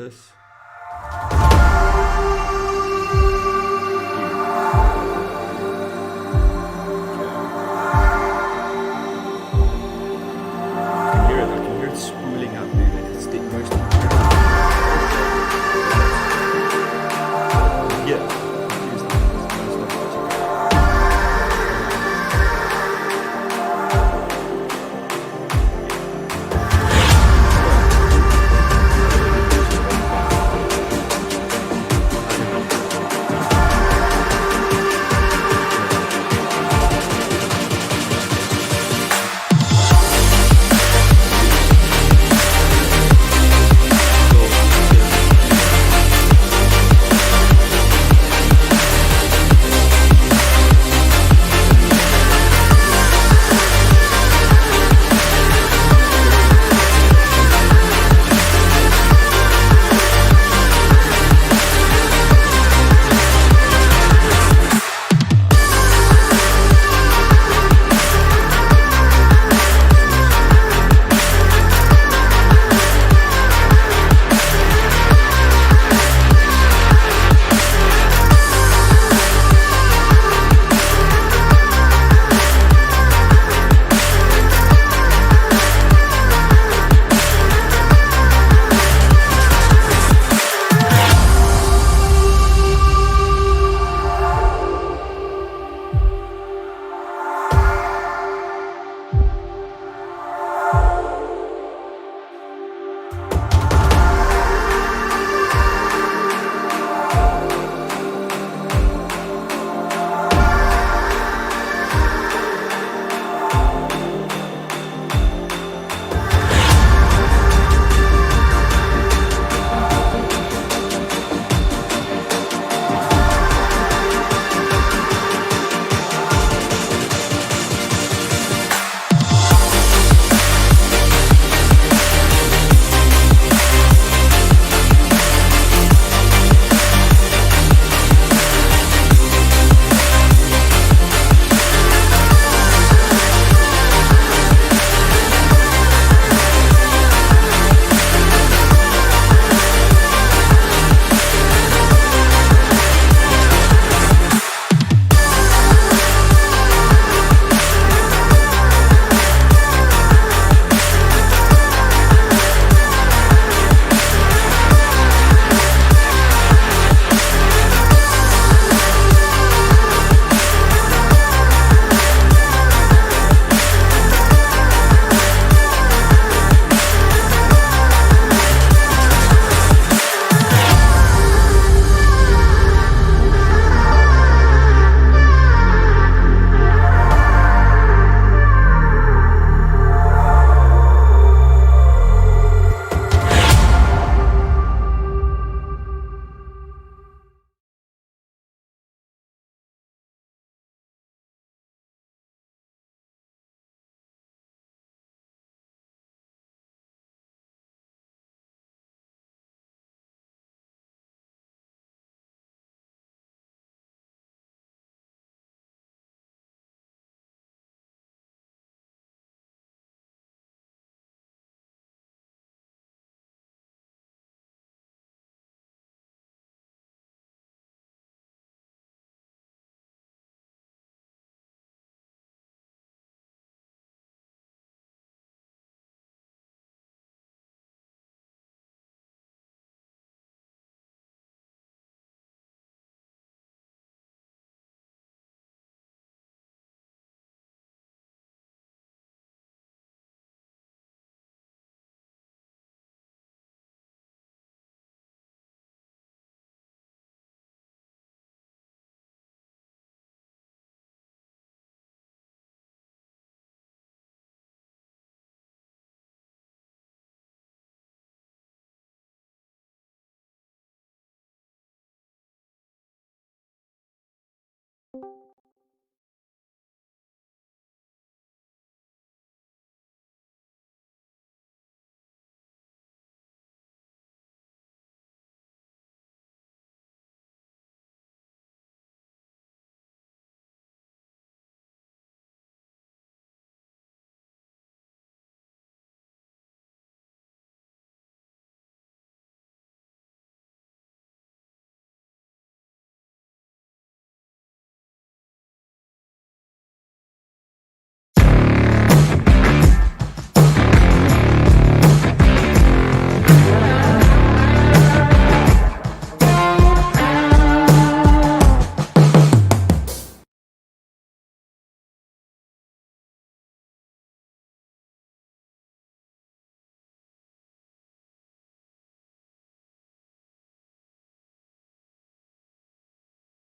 this. I can hear it spooling up, dude. It's the most. Yeah.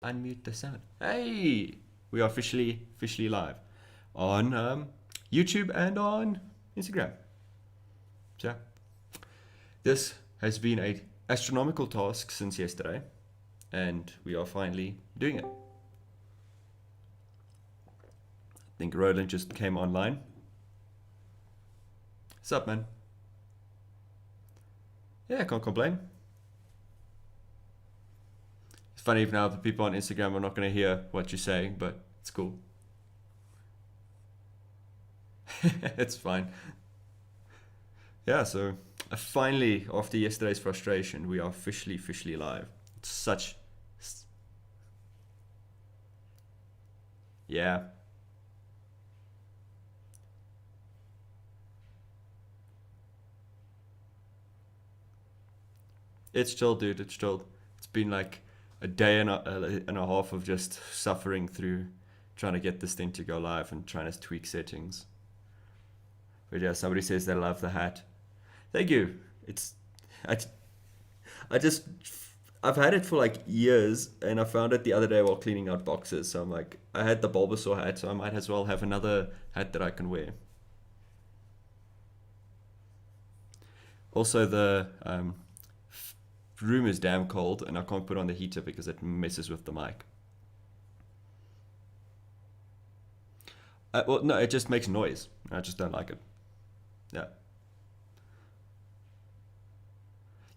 unmute the sound. Hey, we are officially live on YouTube and on Instagram. So this has been a astronomical task since yesterday, and we are finally doing it. I think Roland just came online. What's up, man? Yeah, can't complain. It's funny if now the people on Instagram are not going to hear what you're saying, but it's cool. It's fine. Yeah, so finally, after yesterday's frustration, we are officially live. It's such... Yeah. It's chill, dude. It's chill. It's been like a day and a half of just suffering through trying to get this thing to go live and trying to tweak settings. But yeah, somebody says they love the hat. Thank you. I've had it for like years, and I found it the other day while cleaning out boxes. So I'm like, I had the Bulbasaur hat, so I might as well have another hat that I can wear. Also, the room is damn cold, and I can't put on the heater because it messes with the mic. Well, no, it just makes noise. I just don't like it. Yeah.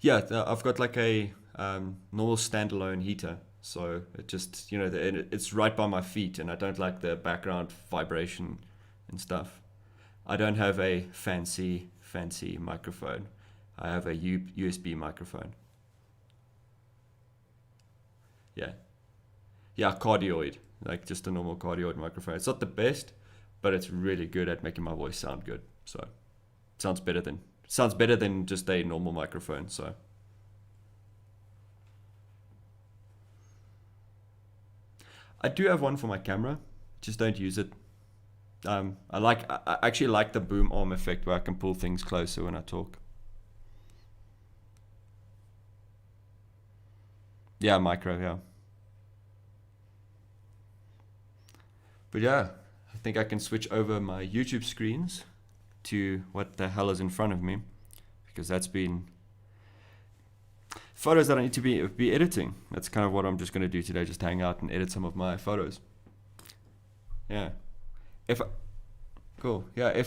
Yeah, I've got like a normal standalone heater, so it just, you know, it's right by my feet, and I don't like the background vibration and stuff. I don't have a fancy microphone. I have a USB microphone. Yeah, cardioid, like just a normal cardioid microphone. It's not the best, but it's really good at making my voice sound good. So it sounds better than just a normal microphone. So I do have one for my camera, just don't use it. I actually like the boom arm effect where I can pull things closer when I talk. Yeah, micro, yeah. But yeah, I think I can switch over my YouTube screens to what the hell is in front of me, because that's been photos that I need to be editing. That's kind of what I'm just going to do today, just hang out and edit some of my photos. Yeah. Cool. Yeah,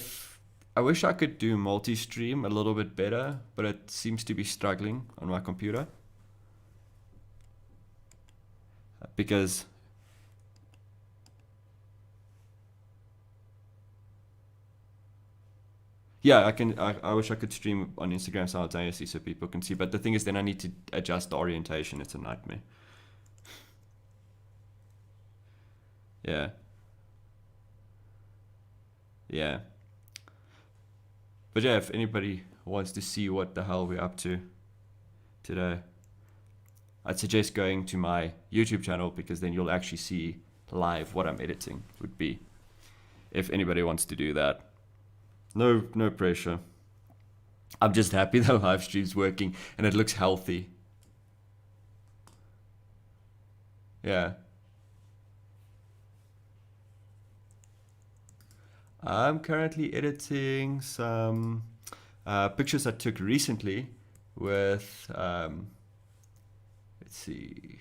I wish I could do multi-stream a little bit better, but it seems to be struggling on my computer. Because yeah, I wish I could stream on Instagram simultaneously so people can see, but the thing is then I need to adjust the orientation. It's a nightmare. Yeah. Yeah. But yeah, if anybody wants to see what the hell we're up to today, I'd suggest going to my YouTube channel, because then you'll actually see live what I'm editing would be, if anybody wants to do that. No pressure. I'm just happy the live stream's working and it looks healthy. Yeah. I'm currently editing some pictures I took recently with, let's see,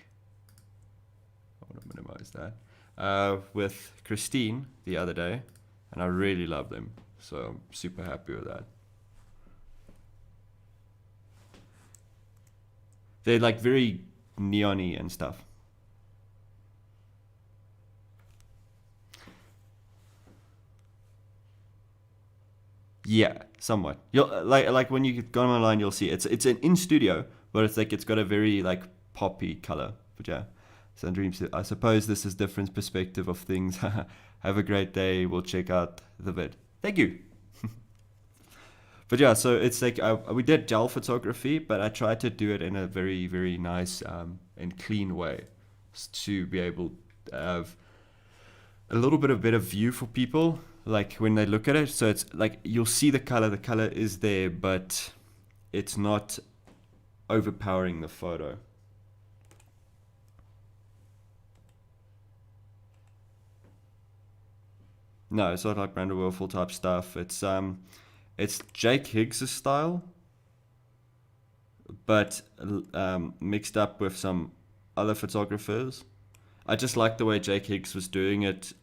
I want to minimize that, with Christine the other day, and I really love them. So I'm super happy with that. They're like very neon-y and stuff. Yeah, somewhat. You'll like when you go online, you'll see it's an in studio, but it's like it's got a very like poppy color. But yeah, Sandream said, I suppose this is different perspective of things. Have a great day. We'll check out the vid. Thank you. But yeah, so it's like we did gel photography, but I tried to do it in a very, very nice and clean way to be able to have a little bit of better view for people, like when they look at it. So it's like you'll see the color is there, but it's not overpowering the photo. No, it's not like Brandon Werfel type stuff. It's Jake Higgs' style, but mixed up with some other photographers. I just like the way Jake Higgs was doing it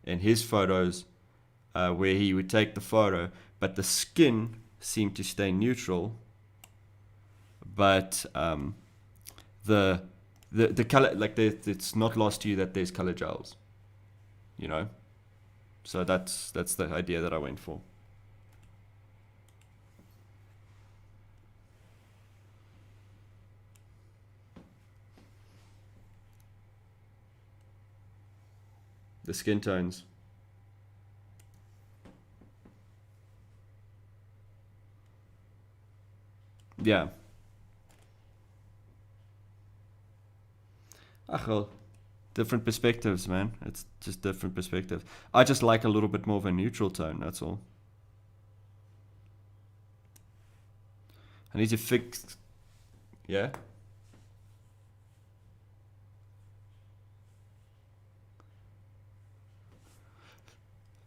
in his photos, where he would take the photo, but the skin seemed to stay neutral, but the color, like it's not lost to you that there's color gels, you know. So that's the idea that I went for. The skin tones. Yeah. Ach well, different perspectives, man. It's just different perspectives. I just like a little bit more of a neutral tone, that's all. I need to fix... Yeah?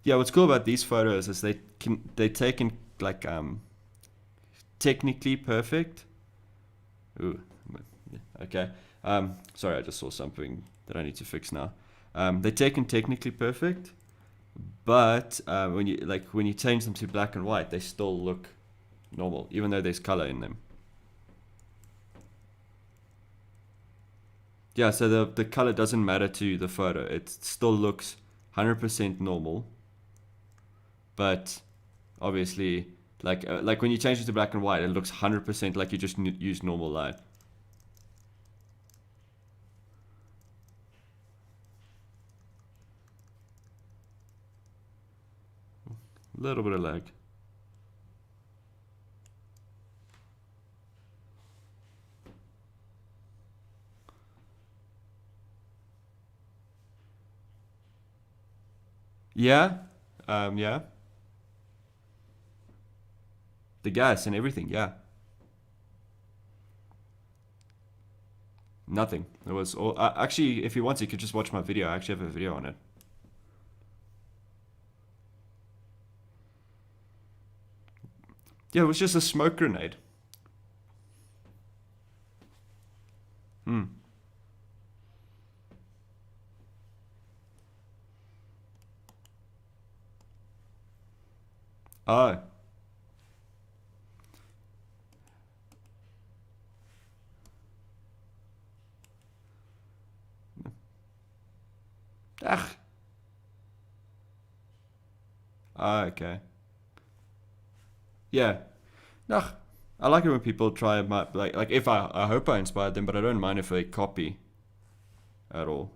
Yeah, what's cool about these photos is they're taken like technically perfect. Ooh, okay. Sorry, I just saw something that I need to fix now. They're taken technically perfect, but when you change them to black and white, they still look normal, even though there's color in them. Yeah, so the color doesn't matter to the photo. It still looks 100% normal, but obviously, like when you change it to black and white, it looks 100% like you just use normal light. A little bit of lag. Yeah, yeah. The gas and everything, yeah. Nothing. It was all. Actually, if you want, you could just watch my video. I actually have a video on it. Yeah, it was just a smoke grenade. Hmm. Oh. Ach. Ah, okay. Yeah. Ugh. I like it when people try my like if I hope I inspired them, but I don't mind if they copy at all.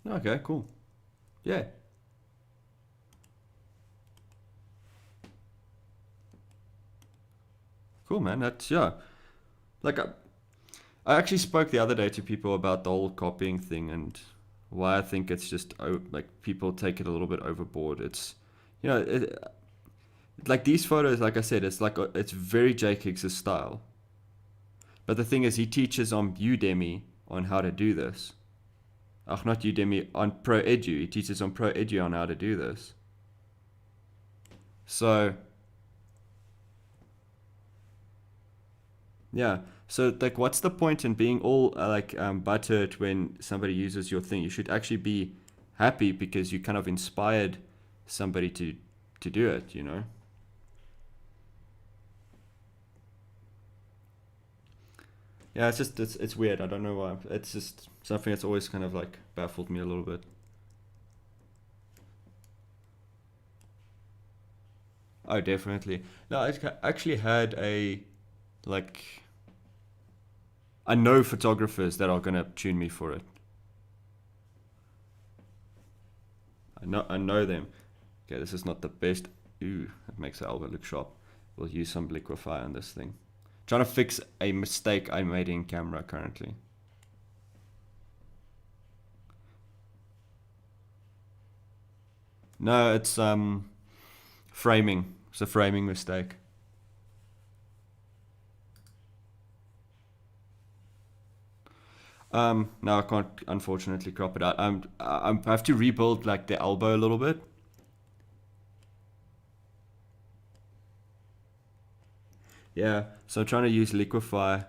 Okay, cool. Yeah. Cool, man. That's yeah. Like I actually spoke the other day to people about the whole copying thing and why I think it's just like people take it a little bit overboard. It's you know, like these photos, like I said, it's like it's very Jake Higgs' style. But the thing is, he teaches on Udemy on how to do this. Ach, not Udemy, on ProEdu. He teaches on ProEdu on how to do this. So, yeah. So, like, what's the point in being all buttered when somebody uses your thing? You should actually be happy because you kind of inspired somebody to do it, you know? Yeah, it's just it's weird. I don't know why. It's just something that's always kind of like baffled me a little bit. Oh, definitely. No, I actually had a like I know photographers that are gonna tune me for it. I know them. Okay, this is not the best. Ooh, that makes the elbow look sharp. We'll use some liquify on this thing. Trying to fix a mistake I made in camera currently. No, it's framing. It's a framing mistake. No, I can't unfortunately crop it out. I have to rebuild like the elbow a little bit. Yeah, so I'm trying to use liquify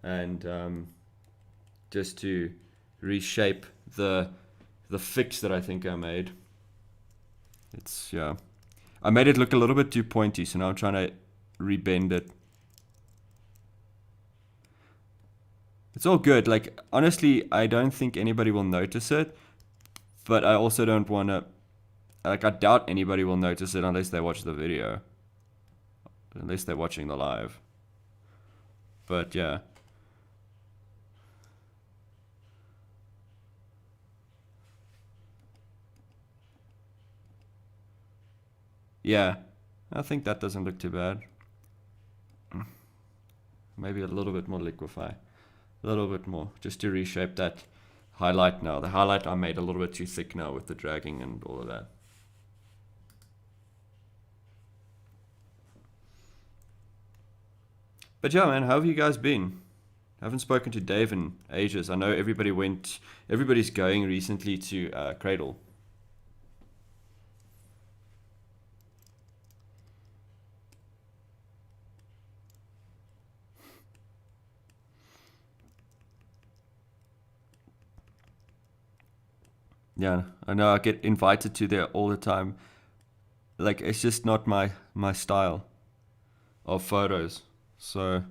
and just to reshape the fix that I think I made. It's, yeah, I made it look a little bit too pointy, so now I'm trying to rebend it. It's all good. Like, honestly, I don't think anybody will notice it, but I also don't want to, like, I doubt anybody will notice it unless they watch the video, unless they're watching the live. But yeah. Yeah, I think that doesn't look too bad. Maybe a little bit more liquify. A little bit more, just to reshape that highlight now. The highlight I made a little bit too thick now with the dragging and all of that. But yeah, man, how have you guys been? I haven't spoken to Dave in ages. I know everybody's going recently to Cradle. Yeah, I know I get invited to there all the time. Like, it's just not my style of photos. So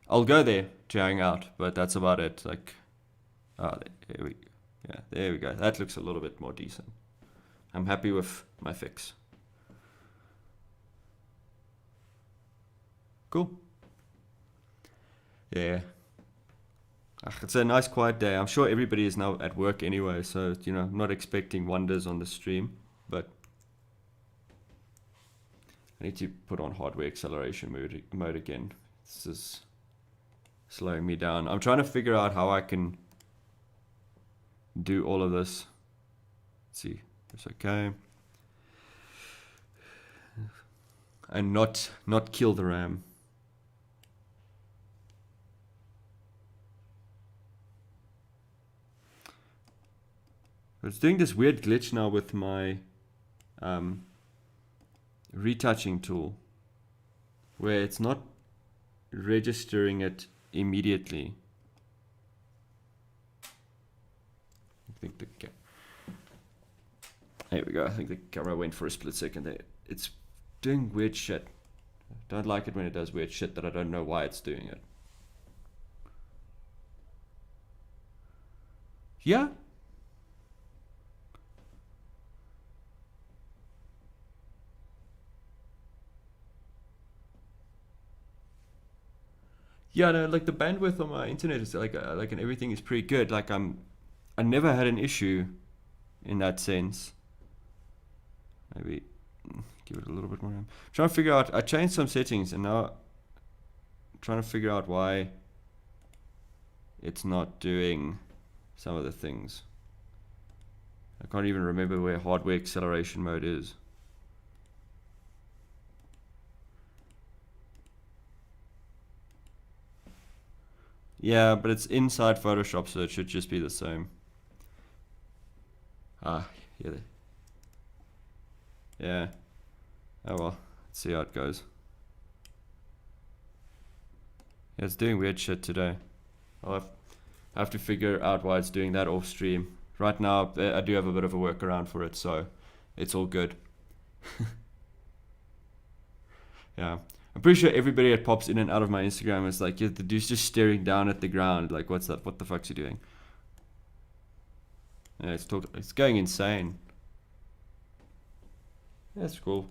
I'll go there to hang out, but that's about it. Like, there we go. That looks a little bit more decent. I'm happy with my fix. Cool. Yeah. It's a nice quiet day. I'm sure everybody is now at work anyway, so, you know, I'm not expecting wonders on the stream, but I need to put on hardware acceleration mode again. This is slowing me down. I'm trying to figure out how I can do all of this. Let's see, it's okay. And not kill the RAM. It's doing this weird glitch now with my retouching tool, where it's not registering it immediately. I think there we go. I think the camera went for a split second there. It's doing weird shit. I don't like it when it does weird shit that I don't know why it's doing it. Yeah. Yeah, no, like the bandwidth on my internet is like and everything is pretty good. Like I never had an issue in that sense. Maybe give it a little bit more. I'm trying to figure out. I changed some settings and now I'm trying to figure out why it's not doing some of the things. I can't even remember where hardware acceleration mode is. Yeah, but it's inside Photoshop, so it should just be the same. Ah, yeah. Yeah. Oh well, let's see how it goes. Yeah, it's doing weird shit today. I'll have to figure out why it's doing that off stream. Right now, I do have a bit of a workaround for it, so it's all good. Yeah. I'm pretty sure everybody that pops in and out of my Instagram is like, yeah, the dude's just staring down at the ground. Like, what's that? What the fuck's he doing? Yeah, it's going insane. That's cool.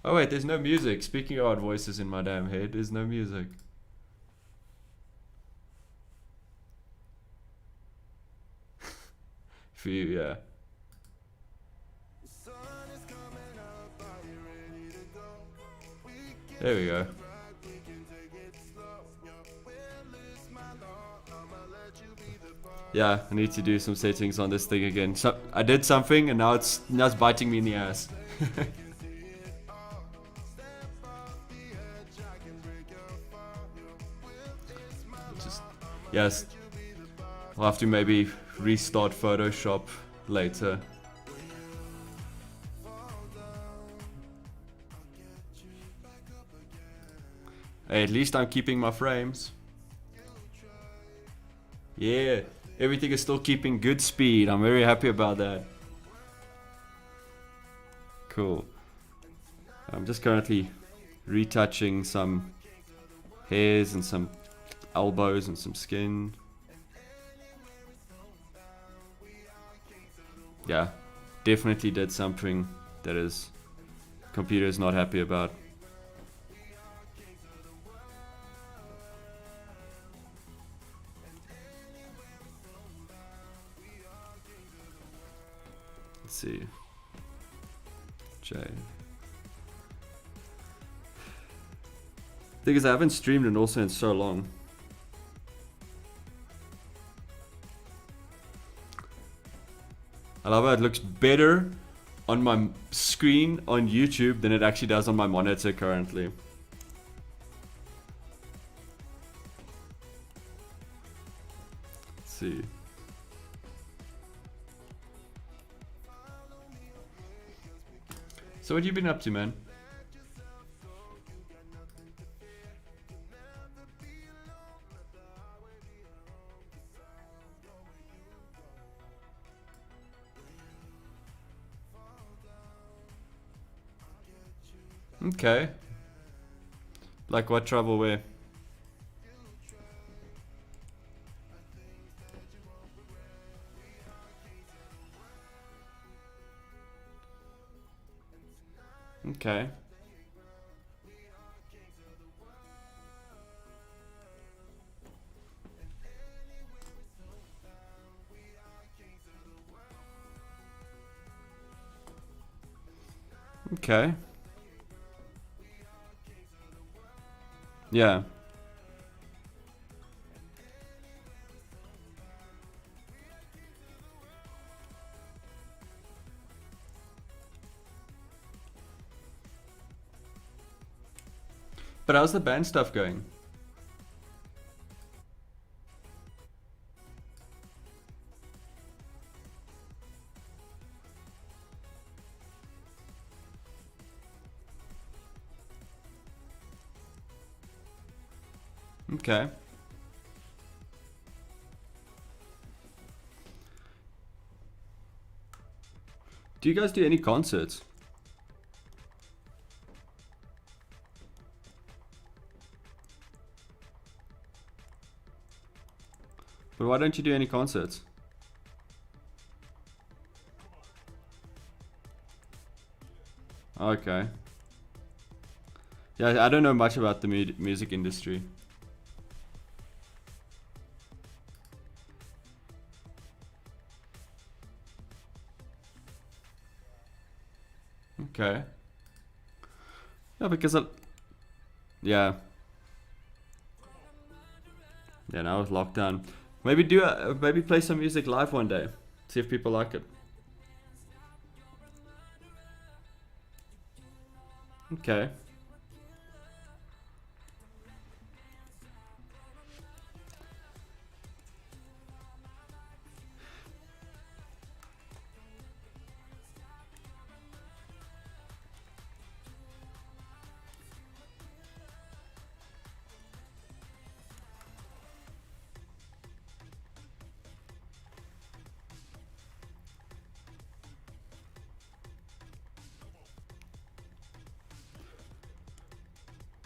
Oh wait, there's no music. Speaking of odd voices in my damn head, there's no music. For you, yeah. There we go. Yeah, I need to do some settings on this thing again. So I did something and now it's biting me in the ass. Yes, I'll have to maybe restart Photoshop later. Hey, at least I'm keeping my frames. Yeah, everything is still keeping good speed. I'm very happy about that. Cool. I'm just currently retouching some hairs and some elbows and some skin. Yeah, definitely did something that is computer is not happy about. Let's see. J. Thing is, I haven't streamed and also in so long. I love how it looks better on my screen on YouTube than it actually does on my monitor currently. Let's see. So what have you been up to, man? Okay. Like what trouble where? Okay. Okay. Yeah. But how's the band stuff going? Okay. Do you guys do any concerts? But why don't you do any concerts? Okay. Yeah, I don't know much about the music industry. Okay. Yeah, because yeah. Yeah, now with lockdown. Maybe maybe play some music live one day. See if people like it. Okay.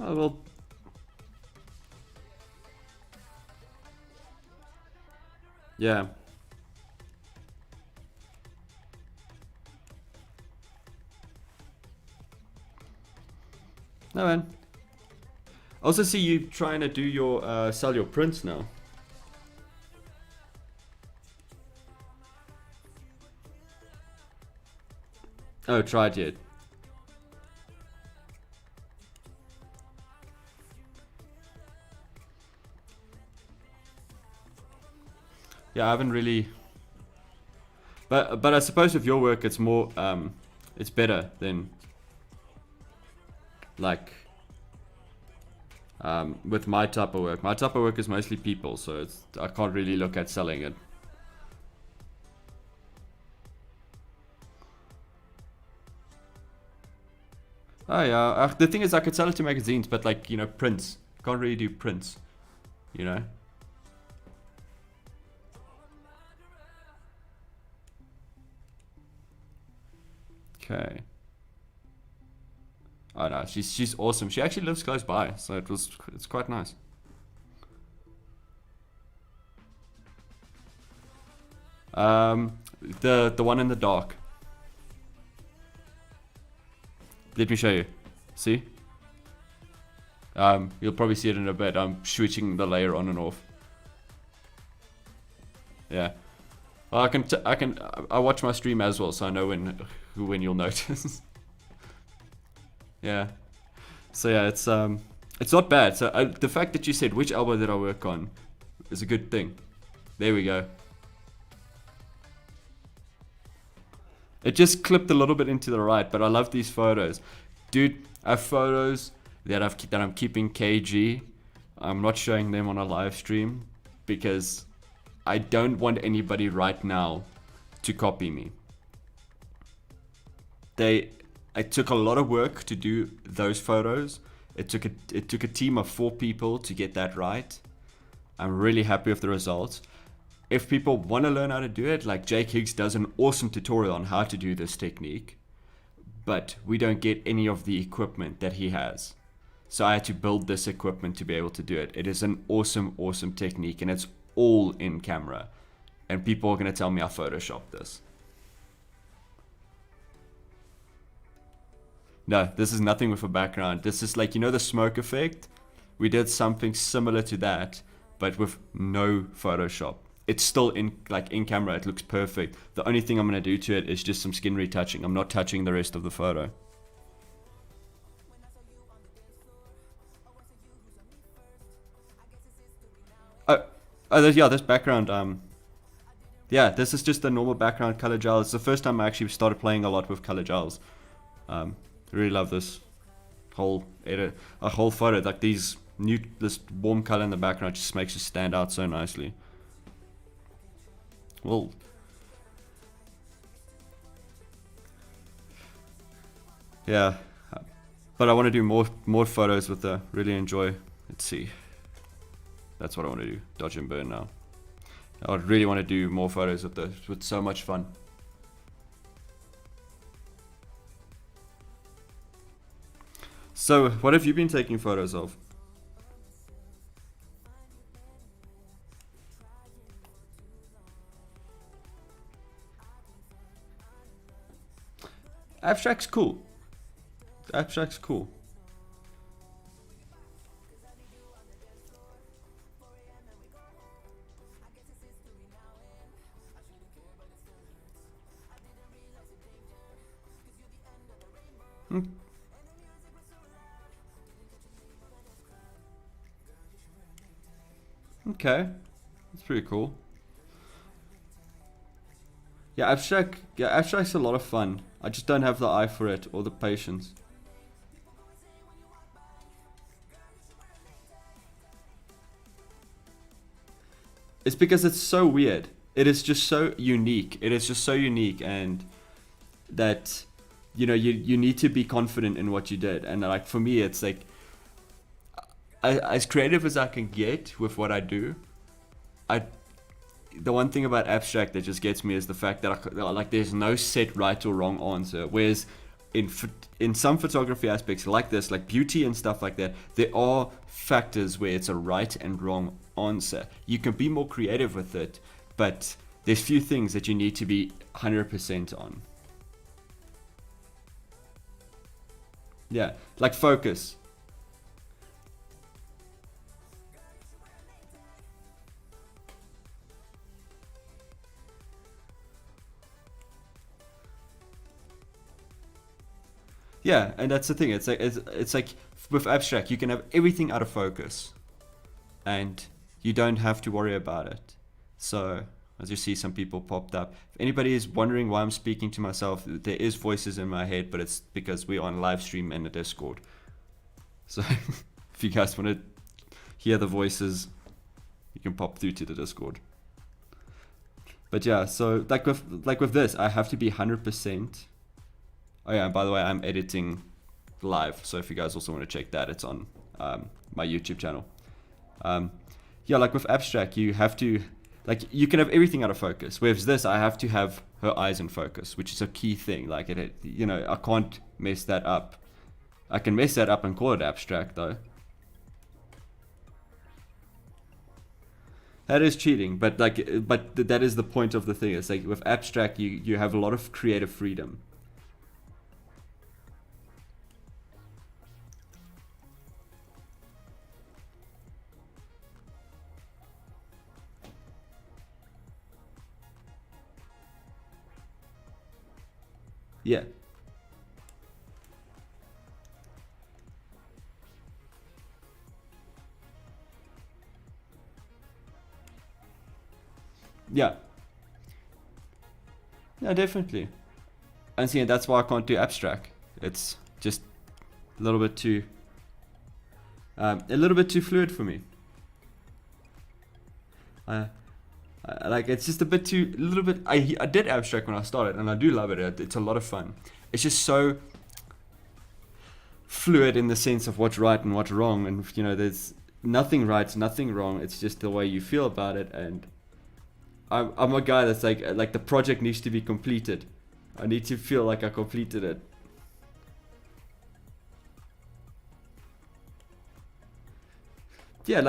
Oh, well. Yeah. No, man. I also see you trying to do your sell your prints now. Oh, tried yet? Yeah, I haven't really. But I suppose with your work, it's more it's better than like with my type of work. My type of work is mostly people, so I can't really look at selling it. Oh yeah, the thing is I could sell it to magazines, but like, you know, prints. Can't really do prints, you know? Okay. Oh no, she's awesome. She actually lives close by, so it's quite nice. The one in the dark. Let me show you. See? You'll probably see it in a bit. I'm switching the layer on and off. Yeah. Well, I watch my stream as well, so I know when you'll notice. Yeah. So yeah, it's not bad. So the fact that you said which elbow did I work on is a good thing. There we go. It just clipped a little bit into the right, but I love these photos. Dude, I have photos that I'm keeping KG. I'm not showing them on a live stream because I don't want anybody right now to copy me. I took a lot of work to do those photos. It took a team of 4 people to get that right. I'm really happy with the results. If people want to learn how to do it, like Jake Higgs does an awesome tutorial on how to do this technique, but we don't get any of the equipment that he has. So I had to build this equipment to be able to do it. It is an awesome, awesome technique, and it's all in camera. And people are going to tell me I photoshopped this. No, this is nothing with a background. This is like, you know, the smoke effect? We did something similar to that, but with no Photoshop. It's still in camera, it looks perfect. The only thing I'm going to do to it is just some skin retouching. I'm not touching the rest of the photo. Yeah, this background, yeah, this is just a normal background color gel. It's the first time I actually started playing a lot with color gels. Really love this whole edit, a whole photo. Like this warm color in the background just makes it stand out so nicely. Well, yeah, but I want to do more photos with the really enjoy. Let's see, that's what I want to do. Dodge and burn now. I really want to do more photos with this. It's so much fun. So, what have you been taking photos of? Abstract's cool. Abstract's cool. Okay, that's pretty cool. Yeah, abstract's a lot of fun. I just don't have the eye for it or the patience. It's because it's so weird. It is just so unique. It is just so unique, and that, you know, you need to be confident in what you did. And like for me, it's like, as creative as I can get with what I do, the one thing about abstract that just gets me is the fact that like there's no set right or wrong answer. Whereas in some photography aspects like this, like beauty and stuff like that, there are factors where it's a right and wrong answer. You can be more creative with it, but there's few things that you need to be 100% on. Yeah, like focus. Yeah, and that's the thing. It's like with abstract, you can have everything out of focus, and you don't have to worry about it. So as you see, some people popped up. If anybody is wondering why I'm speaking to myself, there is voices in my head, but it's because we're on live stream and a Discord. So if you guys want to hear the voices, you can pop through to the Discord. But yeah, so like with this, I have to be 100%. Oh yeah, and by the way, I'm editing live, so if you guys also want to check that, it's on my YouTube channel. Yeah, like with abstract, you have to, like, you can have everything out of focus. Whereas this, I have to have her eyes in focus, which is a key thing. Like, you know, I can't mess that up. I can mess that up and call it abstract, though. That is cheating, but like, but that is the point of the thing. It's like with abstract, you have a lot of creative freedom. Yeah. Yeah. Yeah, definitely. And see, that's why I can't do abstract. It's just a little bit too fluid for me. Like, it's just a little bit. I did abstract when I started, and I do love it. It's a lot of fun. It's just so fluid in the sense of what's right and what's wrong, and you know, there's nothing right, nothing wrong. It's just the way you feel about it, and I'm a guy that's like the project needs to be completed. I need to feel like I completed it. Yeah,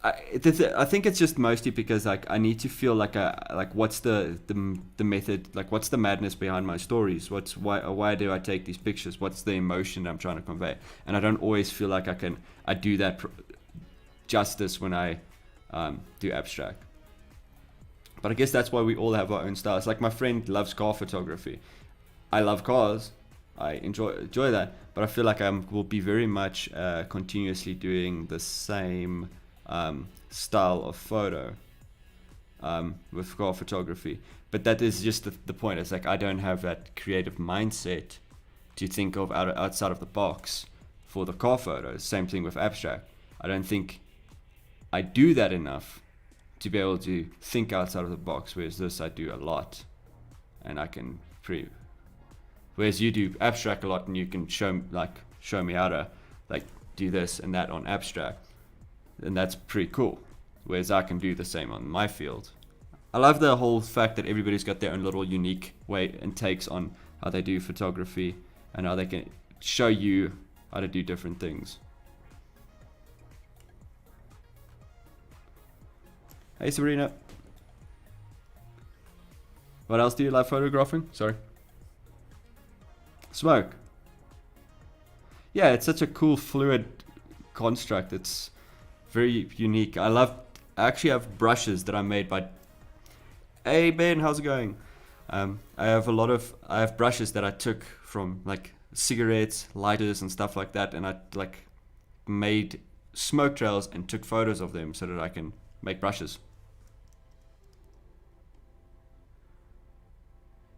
I think it's just mostly because like I need to feel like what's the method, like what's the madness behind my stories, why do I take these pictures, what's the emotion I'm trying to convey, and I don't always feel like I do that justice when I do abstract. But I guess that's why we all have our own styles. Like my friend loves car photography. I love cars. I enjoy that, but I feel like I will be very much continuously doing the same style of photo with car photography. But that is just the point. It's like I don't have that creative mindset to think of outside of the box for the car photos. Same thing with abstract. I don't think I do that enough to be able to think outside of the box, whereas this I do a lot, and I can whereas you do abstract a lot, and you can show me how to like do this and that on abstract, and that's pretty cool. Whereas I can do the same on my field. I love the whole fact that everybody's got their own little unique way and takes on how they do photography and how they can show you how to do different things. Hey Sabrina. What else do you love photographing? Sorry. Smoke. Yeah, it's such a cool fluid construct. It's very unique. I actually have brushes that I made by... Hey Ben, how's it going? I have brushes that I took from like cigarettes, lighters and stuff like that, and I like made smoke trails and took photos of them so that I can make brushes.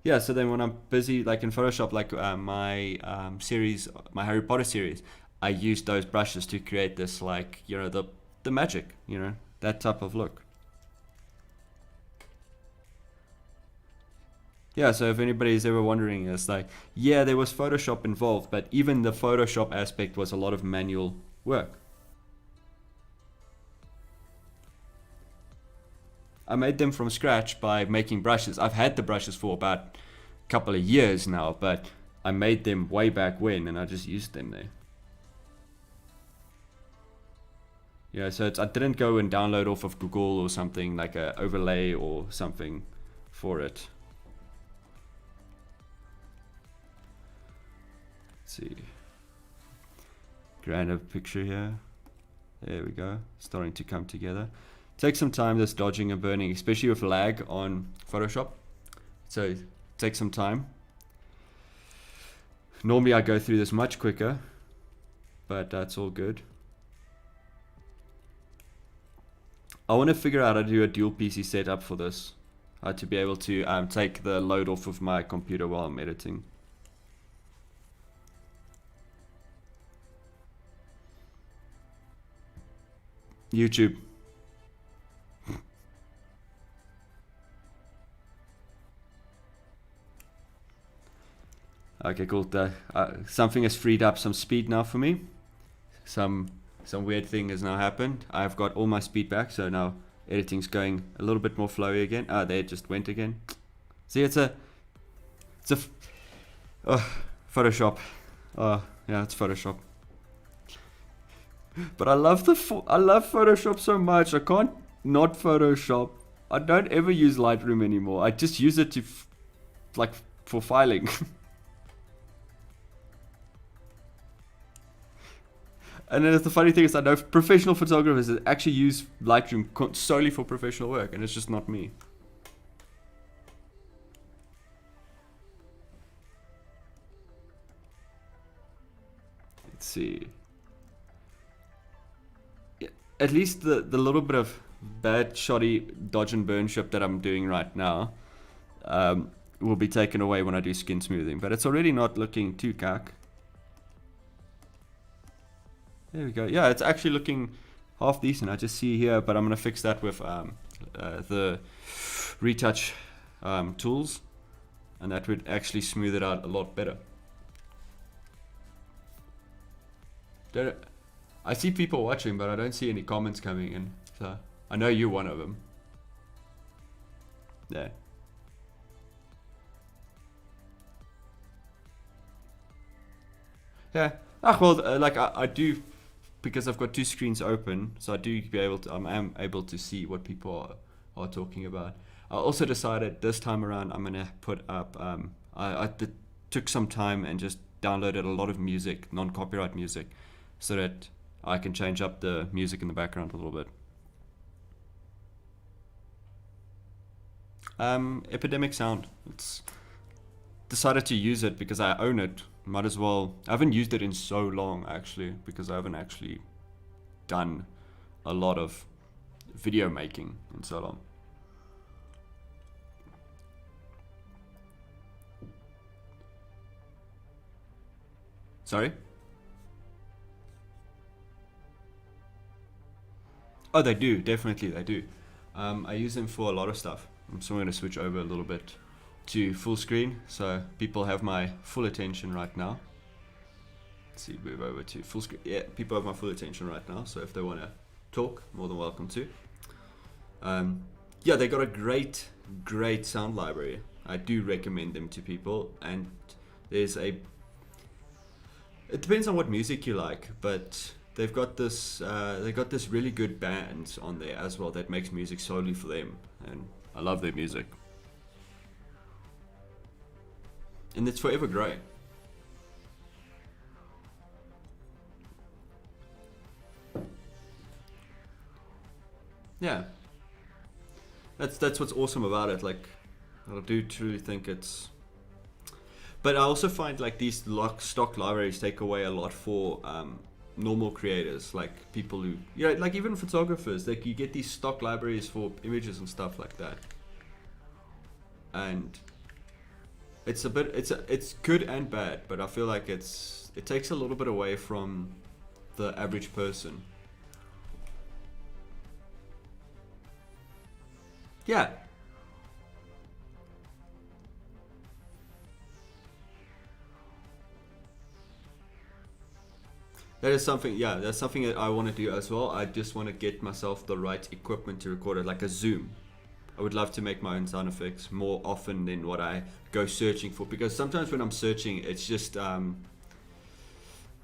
Yeah, so then when I'm busy like in Photoshop, like my series, my Harry Potter series, I used those brushes to create this, like, you know, the magic, you know, that type of look. Yeah, so if anybody's ever wondering, it's like, yeah, there was Photoshop involved, but even the Photoshop aspect was a lot of manual work. I made them from scratch by making brushes. I've had the brushes for about a couple of years now, but I made them way back when, and I just used them there. Yeah, so I didn't go and download off of Google or something, like a overlay or something for it. Let's see. Grander picture here. There we go. Starting to come together. Takes some time, this dodging and burning, especially with lag on Photoshop. So it takes some time. Normally I go through this much quicker, but that's all good. I want to figure out how to do a dual PC setup for this. How to be able to take the load off of my computer while I'm editing. YouTube. Okay, cool. Something has freed up some speed now for me. Some weird thing has now happened. I've got all my speed back, so now editing's going a little bit more flowy again. There it just went again. See, it's a Photoshop. Yeah, it's Photoshop. But I love Photoshop so much. I can't not Photoshop. I don't ever use Lightroom anymore. I just use it to for filing. And then the funny thing is, I know professional photographers that actually use Lightroom solely for professional work, and it's just not me. Let's see. Yeah, at least the little bit of bad, shoddy dodge and burn ship that I'm doing right now will be taken away when I do skin smoothing. But it's already not looking too cack. There we go. Yeah, it's actually looking half decent. I just see here, but I'm going to fix that with the retouch tools, and that would actually smooth it out a lot better. I see people watching, but I don't see any comments coming in, so I know you're one of them. Yeah. Yeah. Well, like I do, because I've got two screens open, so I do be able to. I'm able to see what people are talking about. I also decided this time around I'm gonna put up. I took some time and just downloaded a lot of music, non-copyright music, so that I can change up the music in the background a little bit. Epidemic Sound. It's decided to use it because I own it. Might as well. I haven't used it in so long actually, because I haven't actually done a lot of video making in so long. Sorry? Oh, they do. Definitely, they do. I use them for a lot of stuff. So I'm going to switch over a little bit to full screen, so people have my full attention right now. Let's see, move over to full screen. Yeah, people have my full attention right now, so if they want to talk, more than welcome to. Yeah, they got a great sound library. I do recommend them to people, and there's it depends on what music you like, but they've got this really good band on there as well that makes music solely for them, and I love their music. And it's forever growing. Yeah, that's what's awesome about it. Like, I do truly think it's. But I also find like these stock libraries take away a lot for normal creators, like people who, like even photographers. Like you get these stock libraries for images and stuff like that, and it's a bit, it's good and bad. But I feel like it takes a little bit away from the average person. Yeah. That is something, yeah, that's something that I want to do as well. I just want to get myself the right equipment to record it, like a Zoom. I would love to make my own sound effects more often than what I go searching for, because sometimes when I'm searching, it's just,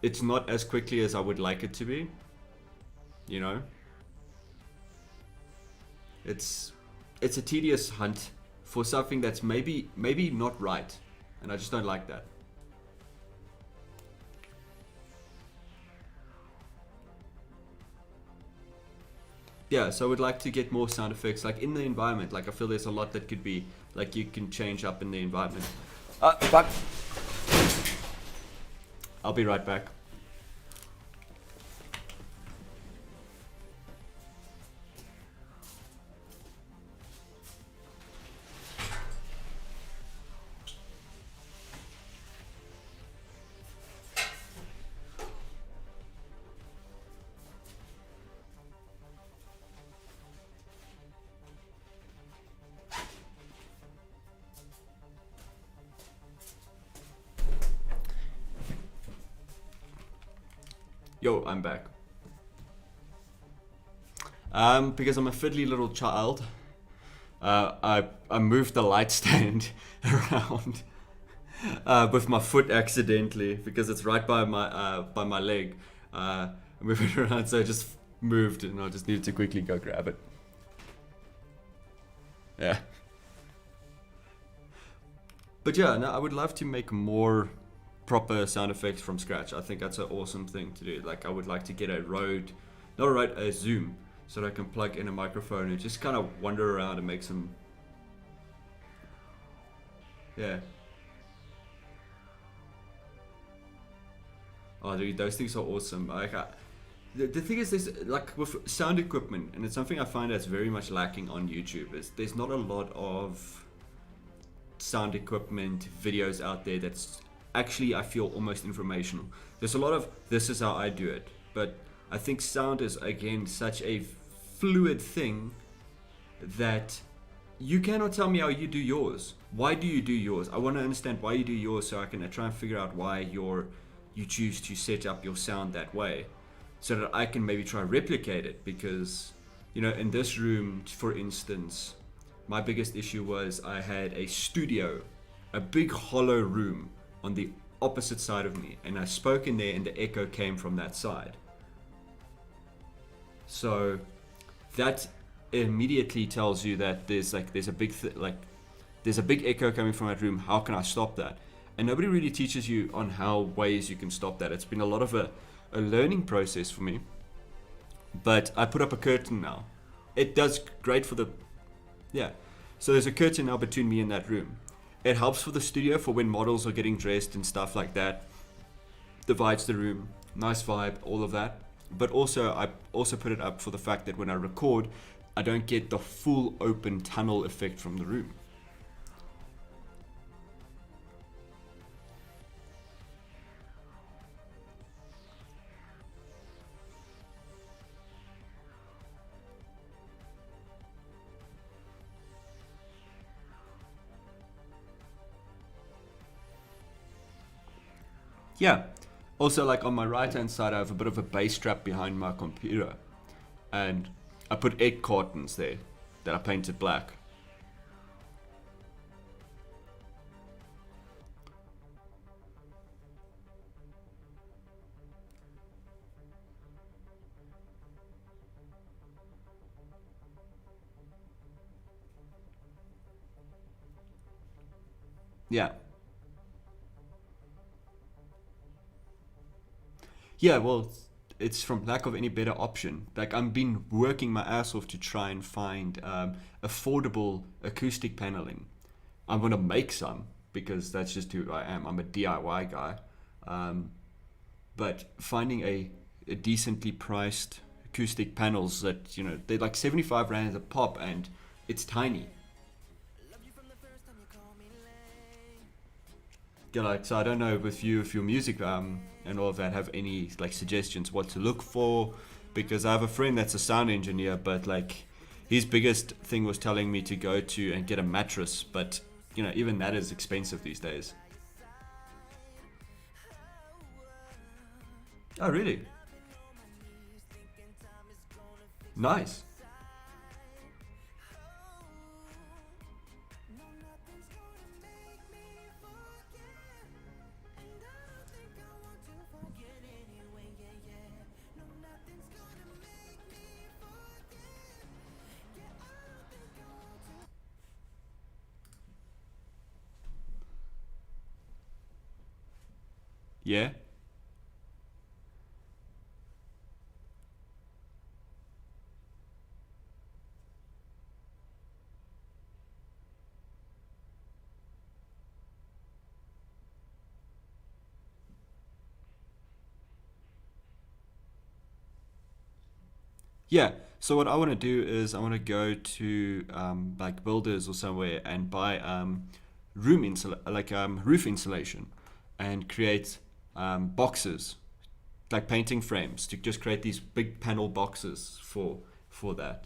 it's not as quickly as I would like it to be, you know? It's a tedious hunt for something that's maybe not right, and I just don't like that. Yeah, so I would like to get more sound effects like in the environment. Like I feel there's a lot that could be like you can change up in the environment. But I'll be right back. Yo, I'm back. Because I'm a fiddly little child, I moved the light stand around with my foot accidentally because it's right by my leg. I moved it around, so I just moved, and I just needed to quickly go grab it. Yeah. But yeah, no, I would love to make more proper sound effects from scratch. I think that's an awesome thing to do. Like, I would like to get a Zoom, so that I can plug in a microphone and just kind of wander around and make some. Yeah. Oh, dude, those things are awesome. The thing is, there's like with sound equipment, and it's something I find that's very much lacking on YouTube. Is there's not a lot of sound equipment videos out there that's actually, I feel, almost informational. There's a lot of this is how I do it, but I think sound is again such a fluid thing that you cannot tell me how you do yours. Why do you do yours? I want to understand why you do yours, so I can try and figure out why you choose to set up your sound that way, so that I can maybe try and replicate it. Because, you know, in this room, for instance, my biggest issue was I had a studio, a big hollow room on the opposite side of me, and I spoke in there and the echo came from that side. So that immediately tells you that there's a big echo coming from that room. How can I stop that? And nobody really teaches you on ways you can stop that. It's been a lot of a learning process for me. But I put up a curtain now. It does great for so there's a curtain now between me and that room. It helps for the studio for when models are getting dressed and stuff like that. Divides the room, nice vibe, all of that. But also, I also put it up for the fact that when I record, I don't get the full open tunnel effect from the room. Yeah. Also, like on my right hand side, I have a bit of a bass strap behind my computer, and I put egg cartons there that I painted black. Yeah. Yeah, well, it's from lack of any better option. Like, I've been working my ass off to try and find affordable acoustic paneling. I'm gonna make some because that's just who I am. I'm a DIY guy. Um, but finding a decently priced acoustic panels that, you know, they're like 75 rand a pop, and it's tiny. Yeah, like, so I don't know with you, if your music and all of that, have any like suggestions what to look for, because I have a friend that's a sound engineer, but like his biggest thing was telling me to go to and get a mattress, but you know, even that is expensive these days. Oh, really? Nice. Yeah. Yeah. So what I want to do is I want to go to like builders or somewhere and buy roof insulation, and create boxes, like painting frames, to just create these big panel boxes for that.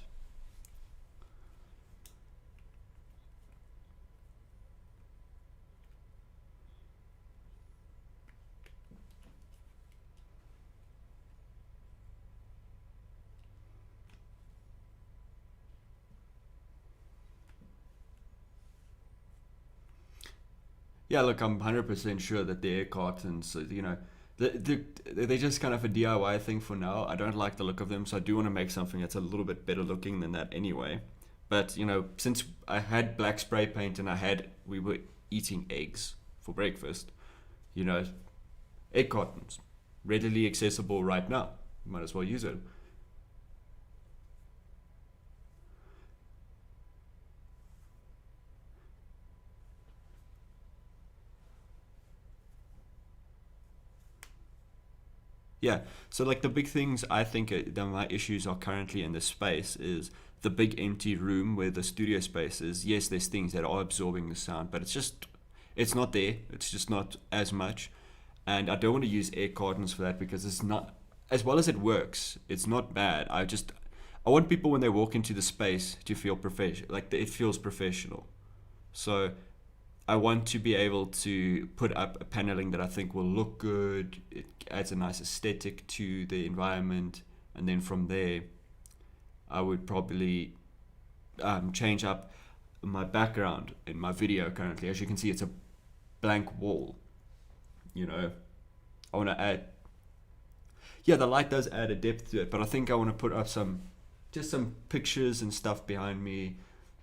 Yeah, look, I'm 100% sure that the air cartons, they're just kind of a DIY thing for now. I don't like the look of them, so I do want to make something that's a little bit better looking than that anyway. But, since I had black spray paint and we were eating eggs for breakfast, you know, egg cartons, readily accessible right now. Might as well use it. Yeah. So like the big things I think that my issues are currently in this space is the big empty room where the studio space is. Yes, there's things that are absorbing the sound, but it's not there. It's just not as much. And I don't want to use air cartons for that because it's not, as well as it works, it's not bad. I want people when they walk into the space to feel professional, like it feels professional. So I want to be able to put up a paneling that I think will look good. It adds a nice aesthetic to the environment, and then from there, I would probably change up my background in my video. Currently, as you can see, it's a blank wall. You know, I want to add. Yeah, the light does add a depth to it, but I think I want to put up some pictures and stuff behind me.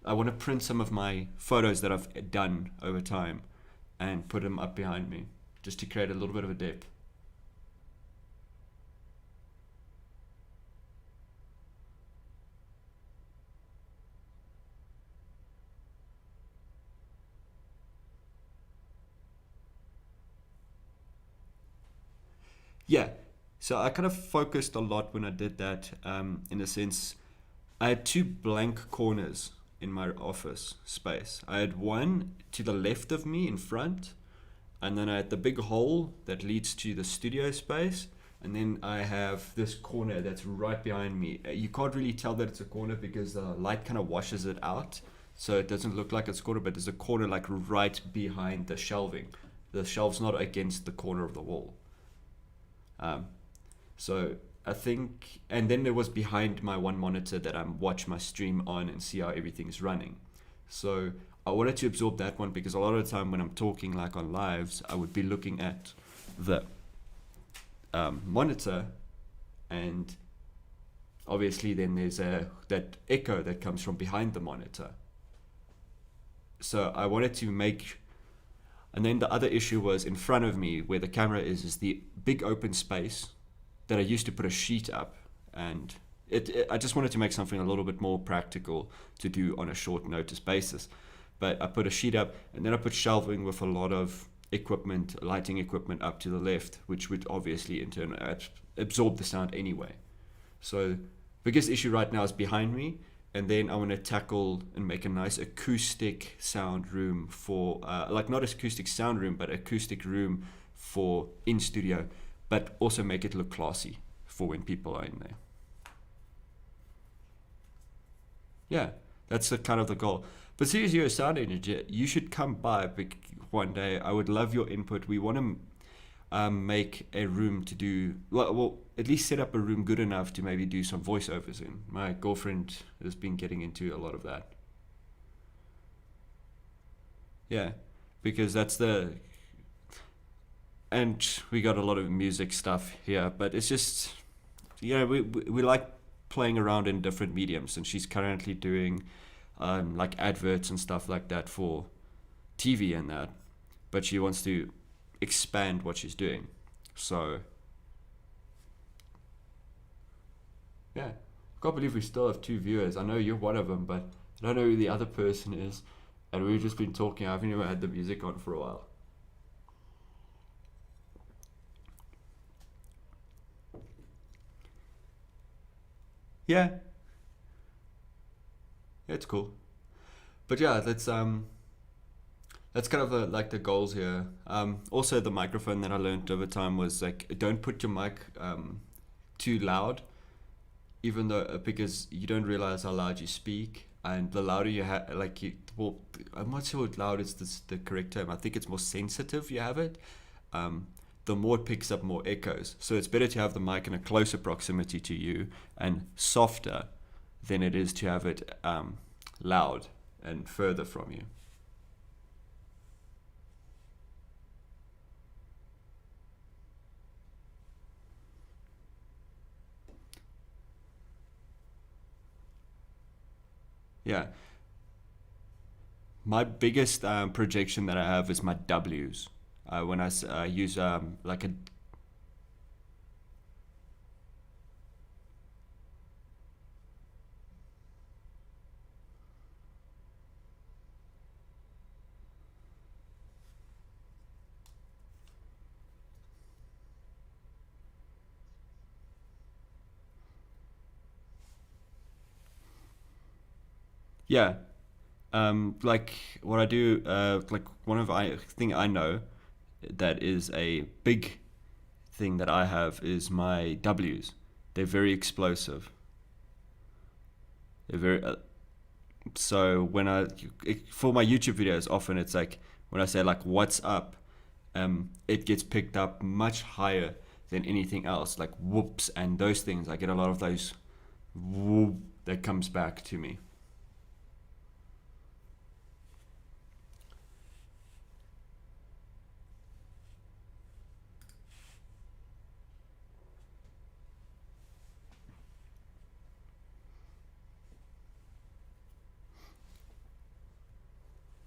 I want to print some of my photos that I've done over time and put them up behind me just to create a little bit of a depth. Yeah, so I kind of focused a lot when I did that, in a sense. I had two blank corners in my office space. I had one to the left of me in front, and then I had the big hole that leads to the studio space, and then I have this corner that's right behind me. You can't really tell that it's a corner because the light kind of washes it out, so it doesn't look like it's a corner, but there's a corner like right behind the shelving. The shelf's not against the corner of the wall. Um, so I think, and then there was behind my one monitor that I watch my stream on and see how everything's running. So I wanted to absorb that one because a lot of the time when I'm talking like on lives, I would be looking at the monitor, and obviously then there's that echo that comes from behind the monitor. So I wanted to make, and then the other issue was in front of me where the camera is the big open space that I used to put a sheet up, and I just wanted to make something a little bit more practical to do on a short notice basis. But I put a sheet up, and then I put shelving with a lot of equipment, lighting equipment up to the left, which would obviously in turn absorb the sound anyway. So biggest issue right now is behind me, and then I want to tackle and make a nice acoustic sound room for, like not acoustic sound room, but acoustic room for in studio, but also make it look classy for when people are in there. Yeah, that's the kind of the goal. But seriously, you're a sound engineer, you should come by one day. I would love your input. We want to make a room to do, well, at least set up a room good enough to maybe do some voiceovers in. My girlfriend has been getting into a lot of that. Yeah, because that's and we got a lot of music stuff here, but it's just, we like playing around in different mediums, and she's currently doing like adverts and stuff like that for TV and that, but she wants to expand what she's doing. So yeah, I can't believe we still have two viewers. I know you're one of them, but I don't know who the other person is, and we've just been talking. I haven't even had the music on for a while. Yeah, yeah, it's cool. But yeah, that's kind of like the goals here. Also, the microphone that I learned over time was like, don't put your mic too loud, even though because you don't realize how loud you speak, and the louder you have, like well, I'm not sure what loud is the correct term. I think it's more sensitive you have it. Um, the more it picks up more echoes. So it's better to have the mic in a closer proximity to you and softer than it is to have it loud and further from you. yeah. My biggest projection that I have is my W's. When I use like a yeah, like what I do, like one of I thing I know that is a big thing that I have is my W's. They're very explosive. They're very so when for my YouTube videos, often it's like when I say like "What's up," it gets picked up much higher than anything else, like whoops and those things. I get a lot of those whoop that comes back to me.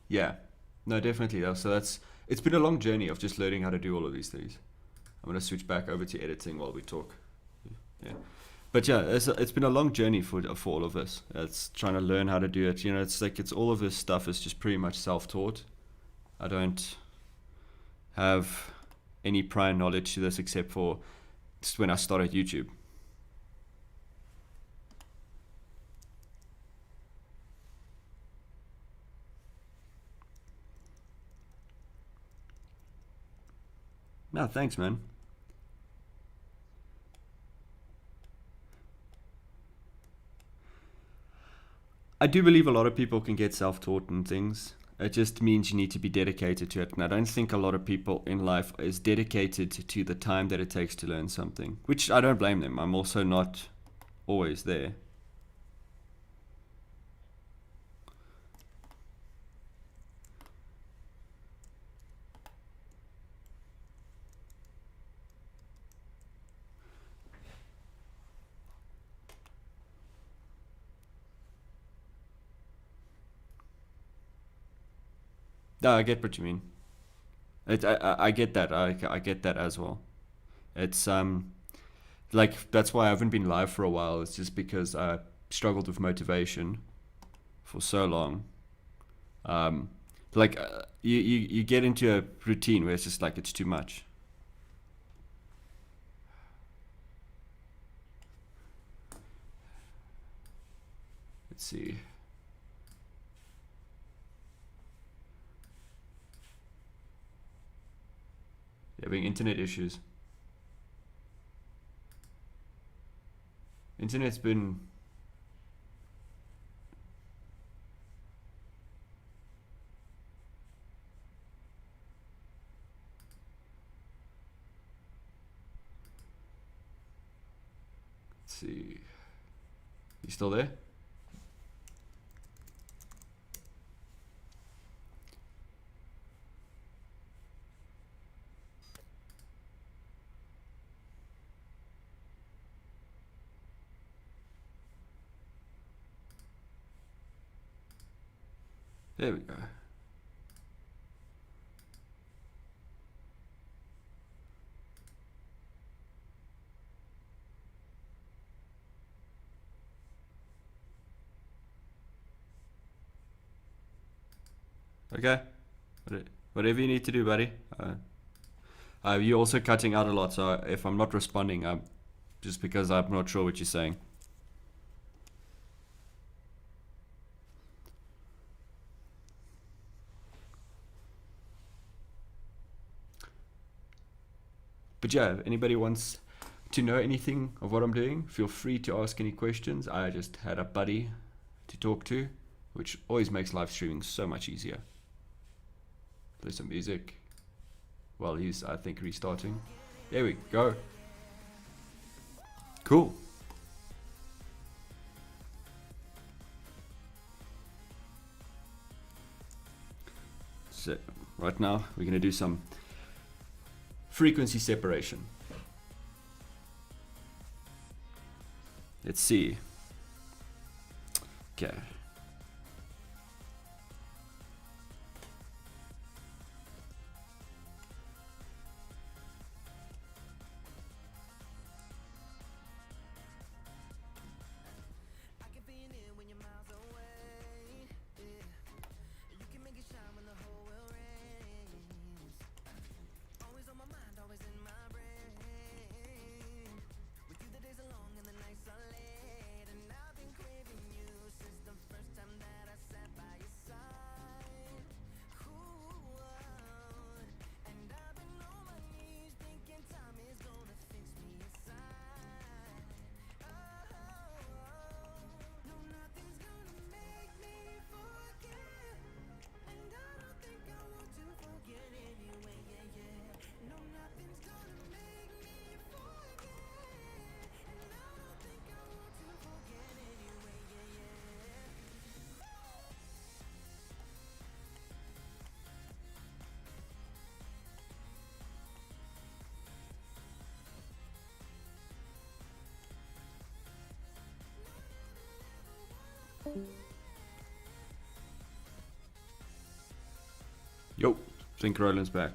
Yeah, no, definitely. So it's been a long journey of just learning how to do all of these things. I'm gonna switch back over to editing while we talk. Yeah, but yeah, it's been a long journey for all of us. It's trying to learn how to do it. You know, it's like it's all of this stuff is just pretty much self-taught. I don't have any prior knowledge to this except for just when I started YouTube. No, thanks, man. I do believe a lot of people can get self-taught and things. It just means you need to be dedicated to it. And I don't think a lot of people in life is dedicated to the time that it takes to learn something, which I don't blame them. I'm also not always there. No, I get what you mean. I get that. I get that as well. It's like that's why I haven't been live for a while. It's just because I struggled with motivation for so long. Um, like you get into a routine where it's just like it's too much. Let's see. Having internet issues. Internet's been let's see. You still there? There we go. Okay. Whatever you need to do, buddy. You're also cutting out a lot, so if I'm not responding, just because I'm not sure what you're saying. But yeah, if anybody wants to know anything of what I'm doing, feel free to ask any questions. I just had a buddy to talk to, which always makes live streaming so much easier. Play some music while he's, I think, restarting. There we go. Cool. So right now we're going to do some frequency separation. Let's see. Okay. Yo, think Roland's back.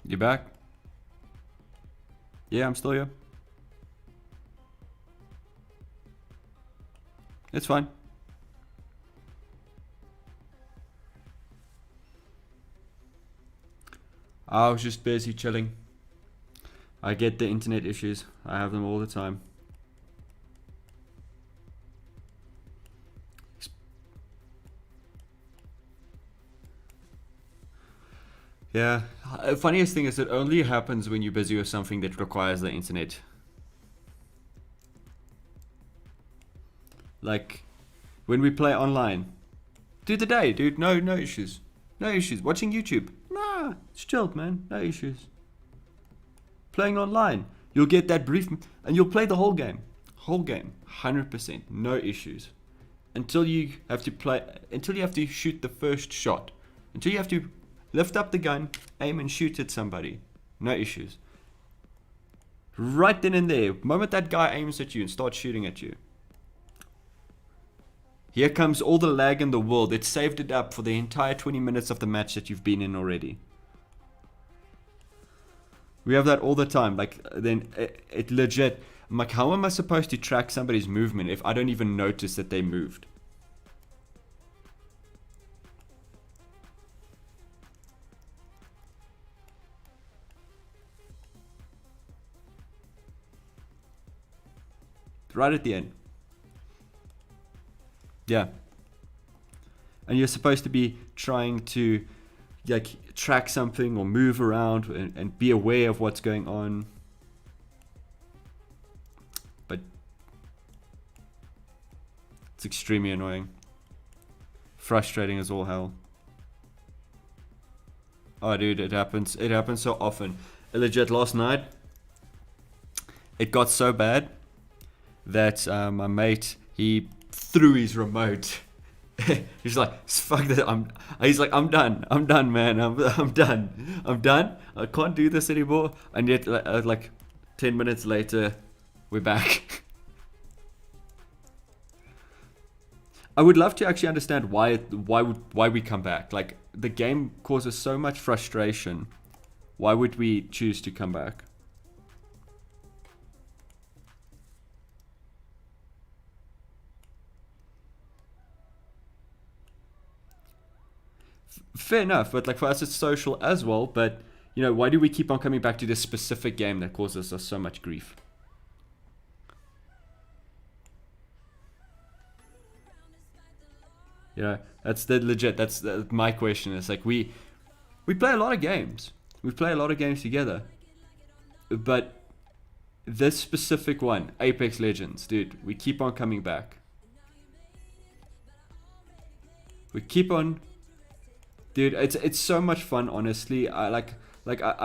You back? Yeah, I'm still here. It's fine. I was just busy chilling. I get the internet issues. I have them all the time. Yeah, funniest thing is it only happens when you're busy with something that requires the internet. Like, when we play online. Do the day, dude. No issues. No issues. Watching YouTube. Nah, it's chilled, man. No issues. Playing online. You'll get that brief, and you'll play the whole game. Whole game. 100%. No issues. Until you have to shoot the first shot. Until you have to lift up the gun, aim and shoot at somebody. No issues. Right then and there, moment that guy aims at you and starts shooting at you, here comes all the lag in the world. It saved it up for the entire 20 minutes of the match that you've been in already. We have that all the time. Like, then it legit, I'm like, how am I supposed to track somebody's movement if I don't even notice that they moved? Right at the end. Yeah. And you're supposed to be trying to like track something or move around and be aware of what's going on. But it's extremely annoying. Frustrating as all hell. Oh dude, it happens. It happens so often. Legit, last night it got so bad that my mate, he threw his remote. He's like, fuck that. He's like, I'm done, man. I'm done. I can't do this anymore. And yet, like 10 minutes later, we're back. I would love to actually understand why we come back. Like, the game causes so much frustration. Why would we choose to come back? Fair enough, but like for us it's social as well. But you know, why do we keep on coming back to this specific game that causes us so much grief? You know, that's the legit. That's my question. It's like we play a lot of games. We play a lot of games together. But this specific one, Apex Legends, dude, we keep on coming back. We keep on, dude. It's so much fun, honestly. I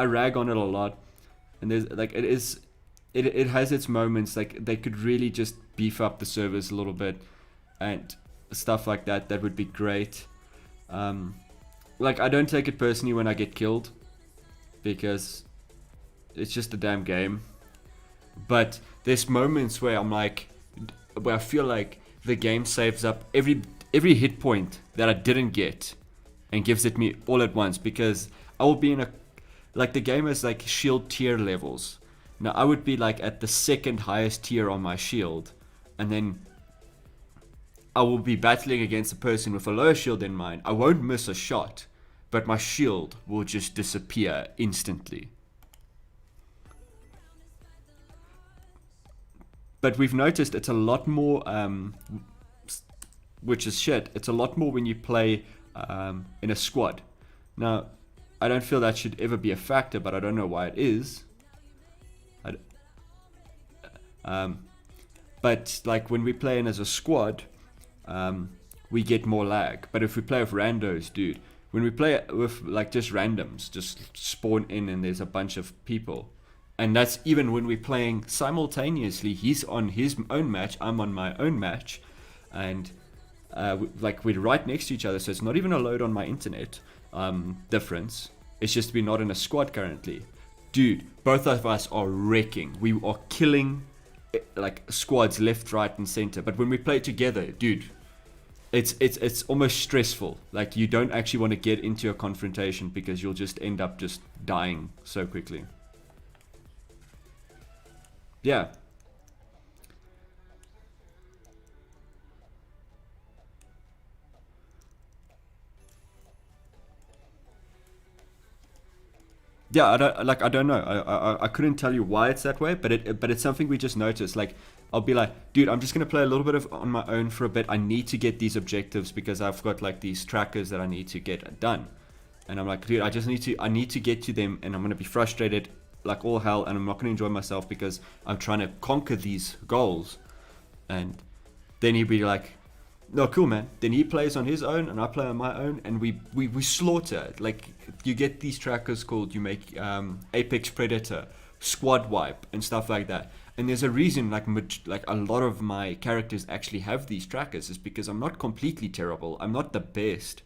rag on it a lot, and there's like it has its moments. Like they could really just beef up the servers a little bit, and stuff like that. That would be great. Like I don't take it personally when I get killed, because it's just a damn game. But there's moments where I'm like, where I feel like the game saves up every hit point that I didn't get and gives it me all at once, because I will be in a, like the game has like shield tier levels. Now I would be like at the second highest tier on my shield, and then I will be battling against a person with a lower shield than mine. I won't miss a shot, but my shield will just disappear instantly. But we've noticed it's a lot more, which is shit, it's a lot more when you play in a squad. Now, I don't feel that should ever be a factor, but I don't know why it is. But like when we play in as a squad, we get more lag. But if we play with randos, dude, when we play with like just randoms, just spawn in and there's a bunch of people. And that's even when we're playing simultaneously. He's on his own match, I'm on my own match, and like we're right next to each other. So it's not even a load on my internet difference. It's just we're not in a squad currently. Dude, both of us are wrecking. We are killing like squads left, right, and center. But when we play together, dude, it's almost stressful. Like you don't actually want to get into a confrontation because you'll just end up just dying so quickly. Yeah. Yeah, I don't know. I couldn't tell you why it's that way, but it's something we just noticed. Like I'll be like, dude, I'm just gonna play a little bit of on my own for a bit. I need to get these objectives because I've got like these trackers that I need to get done. And I'm like, dude, I need to get to them, and I'm gonna be frustrated like all hell, and I'm not gonna enjoy myself because I'm trying to conquer these goals. And then he'd be like, no, cool, man. Then he plays on his own and I play on my own, and we slaughter. Like you get these trackers called, you make Apex Predator, Squad Wipe, and stuff like that. And there's a reason like a lot of my characters actually have these trackers, is because I'm not completely terrible. I'm not the best,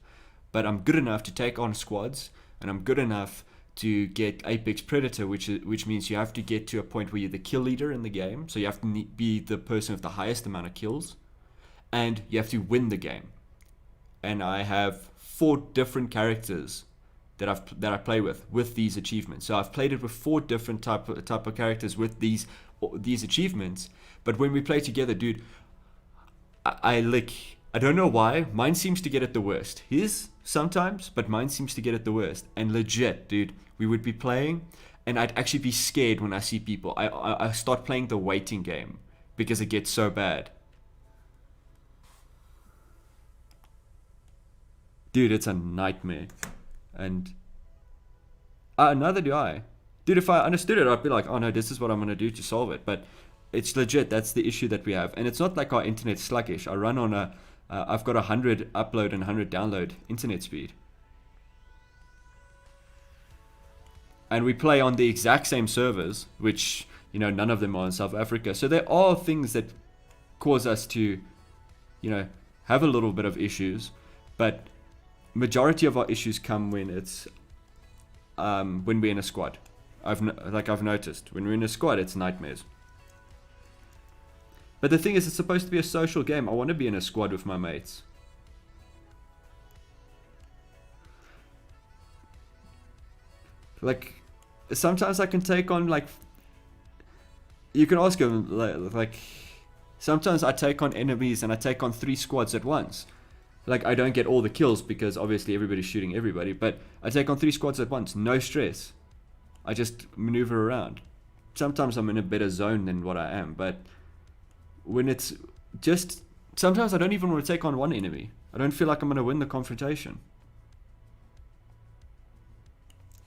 but I'm good enough to take on squads, and I'm good enough to get Apex Predator, which means you have to get to a point where you're the kill leader in the game. So you have to be the person with the highest amount of kills, and you have to win the game. And I have 4 different characters that I play with these achievements. So I've played it with 4 different type of characters with these achievements. But when we play together, dude, I don't know why. Mine seems to get it the worst. His sometimes, but mine seems to get it the worst. And legit, dude, we would be playing, and I'd actually be scared when I see people. I start playing the waiting game because it gets so bad. Dude, it's a nightmare. And neither do I. Dude, if I understood it, I'd be like, oh no, this is what I'm going to do to solve it. But it's legit. That's the issue that we have. And it's not like our internet's sluggish. I run on I've got 100 upload and 100 download internet speed. And we play on the exact same servers, which, you know, none of them are in South Africa. So there are things that cause us to, you know, have a little bit of issues. But majority of our issues come when it's when we're in a squad. I've noticed when we're in a squad, it's nightmares. But the thing is, it's supposed to be a social game. I want to be in a squad with my mates. Like sometimes I can take on, like, you can ask him, like sometimes I take on enemies and I take on 3 squads at once. Like, I don't get all the kills because obviously everybody's shooting everybody, but I take on 3 squads at once, no stress. I just maneuver around. Sometimes I'm in a better zone than what I am, but when it's just, sometimes I don't even want to take on one enemy. I don't feel like I'm going to win the confrontation.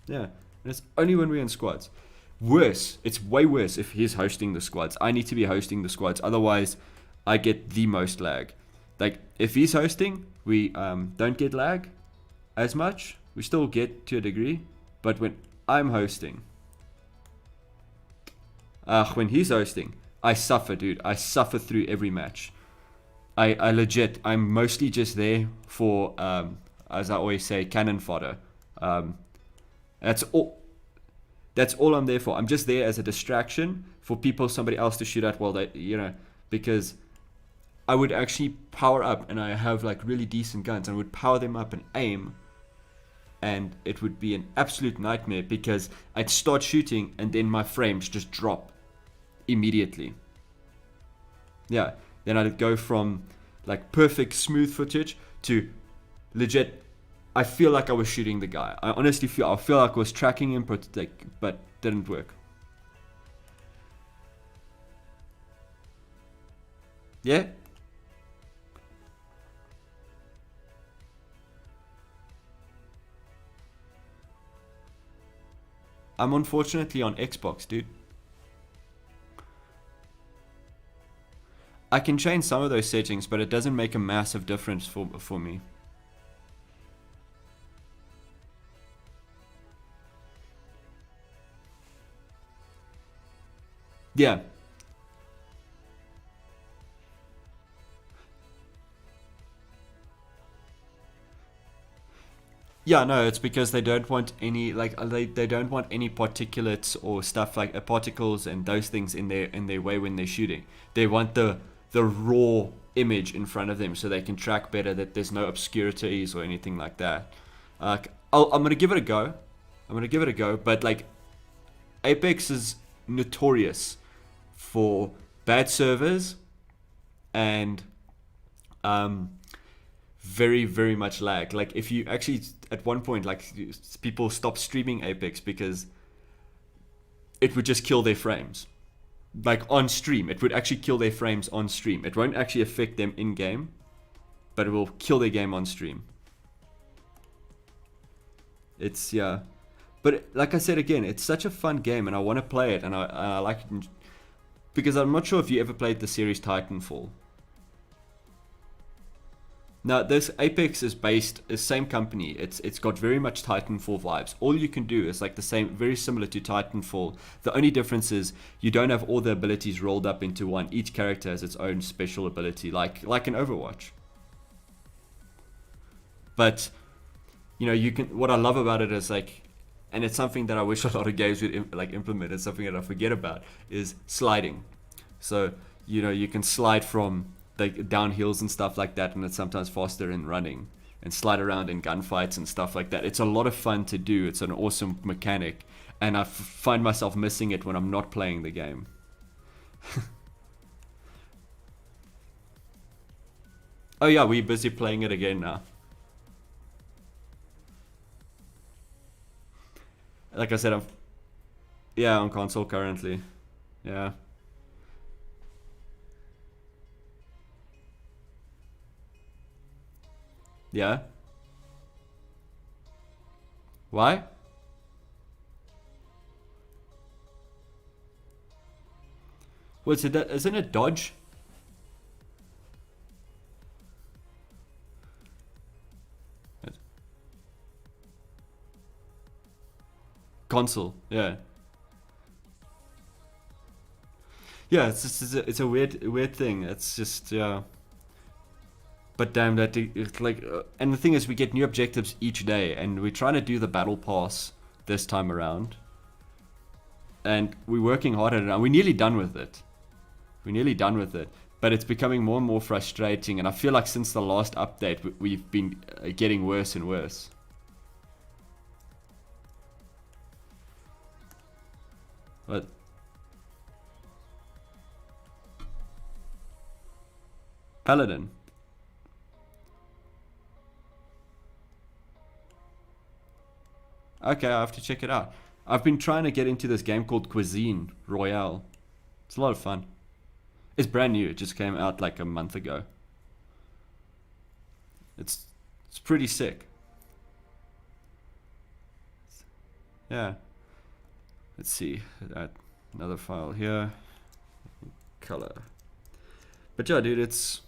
Yeah, and it's only when we're in squads. worse. It's way worse if he's hosting the squads. I need to be hosting the squads. Otherwise, I get the most lag. Like, if he's hosting, we don't get lag as much. We still get to a degree. But when I'm hosting, when he's hosting, I suffer, dude. I suffer through every match. I legit, I'm mostly just there for, as I always say, cannon fodder. That's all. That's all I'm there for. I'm just there as a distraction for somebody else to shoot at while they, because I would actually power up, and I have like really decent guns, and I would power them up and aim, and it would be an absolute nightmare because I'd start shooting and then my frames just drop immediately. Yeah, then I'd go from like perfect smooth footage to legit, I feel like I was shooting the guy. I honestly feel like I was tracking him, but didn't work. Yeah? I'm unfortunately on Xbox, dude. I can change some of those settings, but it doesn't make a massive difference for me. Yeah. Yeah, no, it's because they don't want any they don't want any particulates or stuff like particles and those things in their way when they're shooting. They want the raw image in front of them so they can track better, that there's no obscurities or anything like that. I'm gonna give it a go. But like Apex is notorious for bad servers and very, very much lag. Like if you actually at one point, like, people stopped streaming Apex because it would just kill their frames. Like on stream, it would actually kill their frames on stream. It won't actually affect them in game, but it will kill their game on stream. It's, yeah. But like I said again, it's such a fun game, and I want to play it, and I like it because I'm not sure if you ever played the series Titanfall. Now, this Apex is based, the same company. It's got very much Titanfall vibes. All you can do is like the same, very similar to Titanfall. The only difference is you don't have all the abilities rolled up into one. Each character has its own special ability, like in Overwatch. But you can. What I love about it is like, and it's something that I wish a lot of games would implement. It's something that I forget about, is sliding. So you can slide from down hills and stuff like that, and it's sometimes faster in running, and slide around in gunfights and stuff like that. It's a lot of fun to do. It's an awesome mechanic, and I find myself missing it when I'm not playing the game. Oh yeah, we're busy playing it again now. Like I said, I'm on console currently. Yeah. Yeah. Why? What's it? Isn't it Dodge? Console. Yeah. Yeah. It's a weird thing. It's just, yeah. But damn, that it's like, and the thing is, we get new objectives each day, and we're trying to do the battle pass this time around, and we're working hard at it. And we're nearly done with it. But it's becoming more and more frustrating, and I feel like since the last update, we've been getting worse and worse. But Paladin. Okay, I have to check it out. I've been trying to get into this game called Cuisine Royale. It's a lot of fun. It's brand new. It just came out like a month ago. It's pretty sick. Yeah. Let's see, another file here, color. But yeah, dude, it's...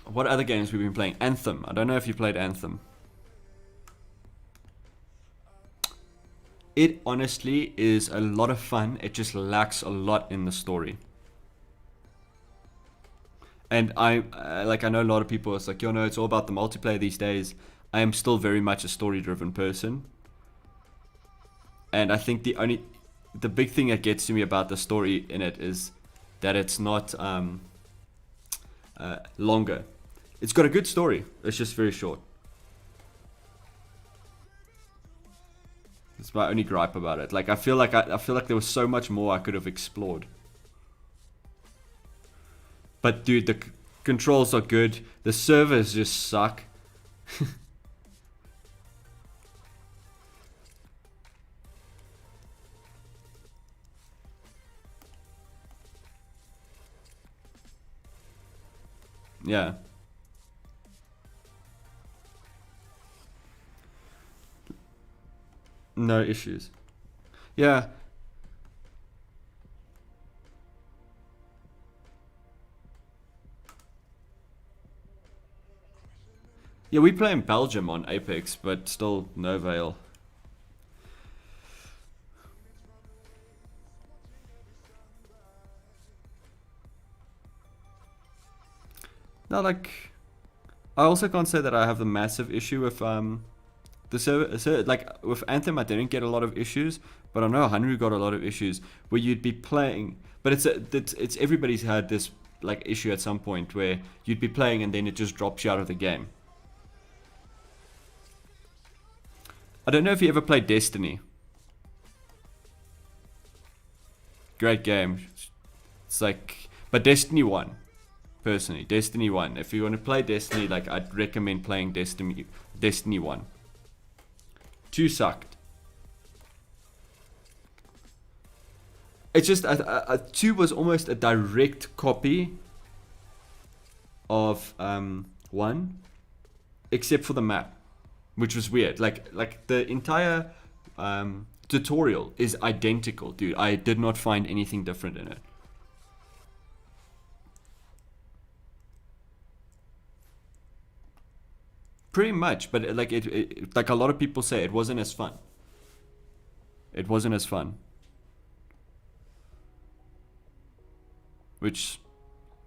What other games we've been playing? Anthem. I don't know if you played Anthem. It honestly is a lot of fun. It just lacks a lot in the story. And I know a lot of people, it's like, you know, it's all about the multiplayer these days. I am still very much a story-driven person. And I think the big thing that gets to me about the story in it is that it's not longer. It's got a good story. It's just very short. It's my only gripe about it. Like I feel like there was so much more I could have explored. But dude, the controls are good. The servers just suck. Yeah. No issues. Yeah. Yeah, we play in Belgium on Apex, but still no avail. No, like, I also can't say that I have a massive issue with the server. Like with Anthem, I didn't get a lot of issues, but I know Hanru got a lot of issues where you'd be playing, but it's everybody's had this like issue at some point where you'd be playing and then it just drops you out of the game. I don't know if you ever played Destiny. Great game. It's like, but Destiny 1. Personally, Destiny 1. If you want to play Destiny, like I'd recommend playing Destiny 1. 2 sucked. It's just 2 was almost a direct copy of 1, except for the map, which was weird. Like the entire tutorial is identical, dude. I did not find anything different in it. Pretty much, but like it like a lot of people say, it wasn't as fun. It wasn't as fun. Which,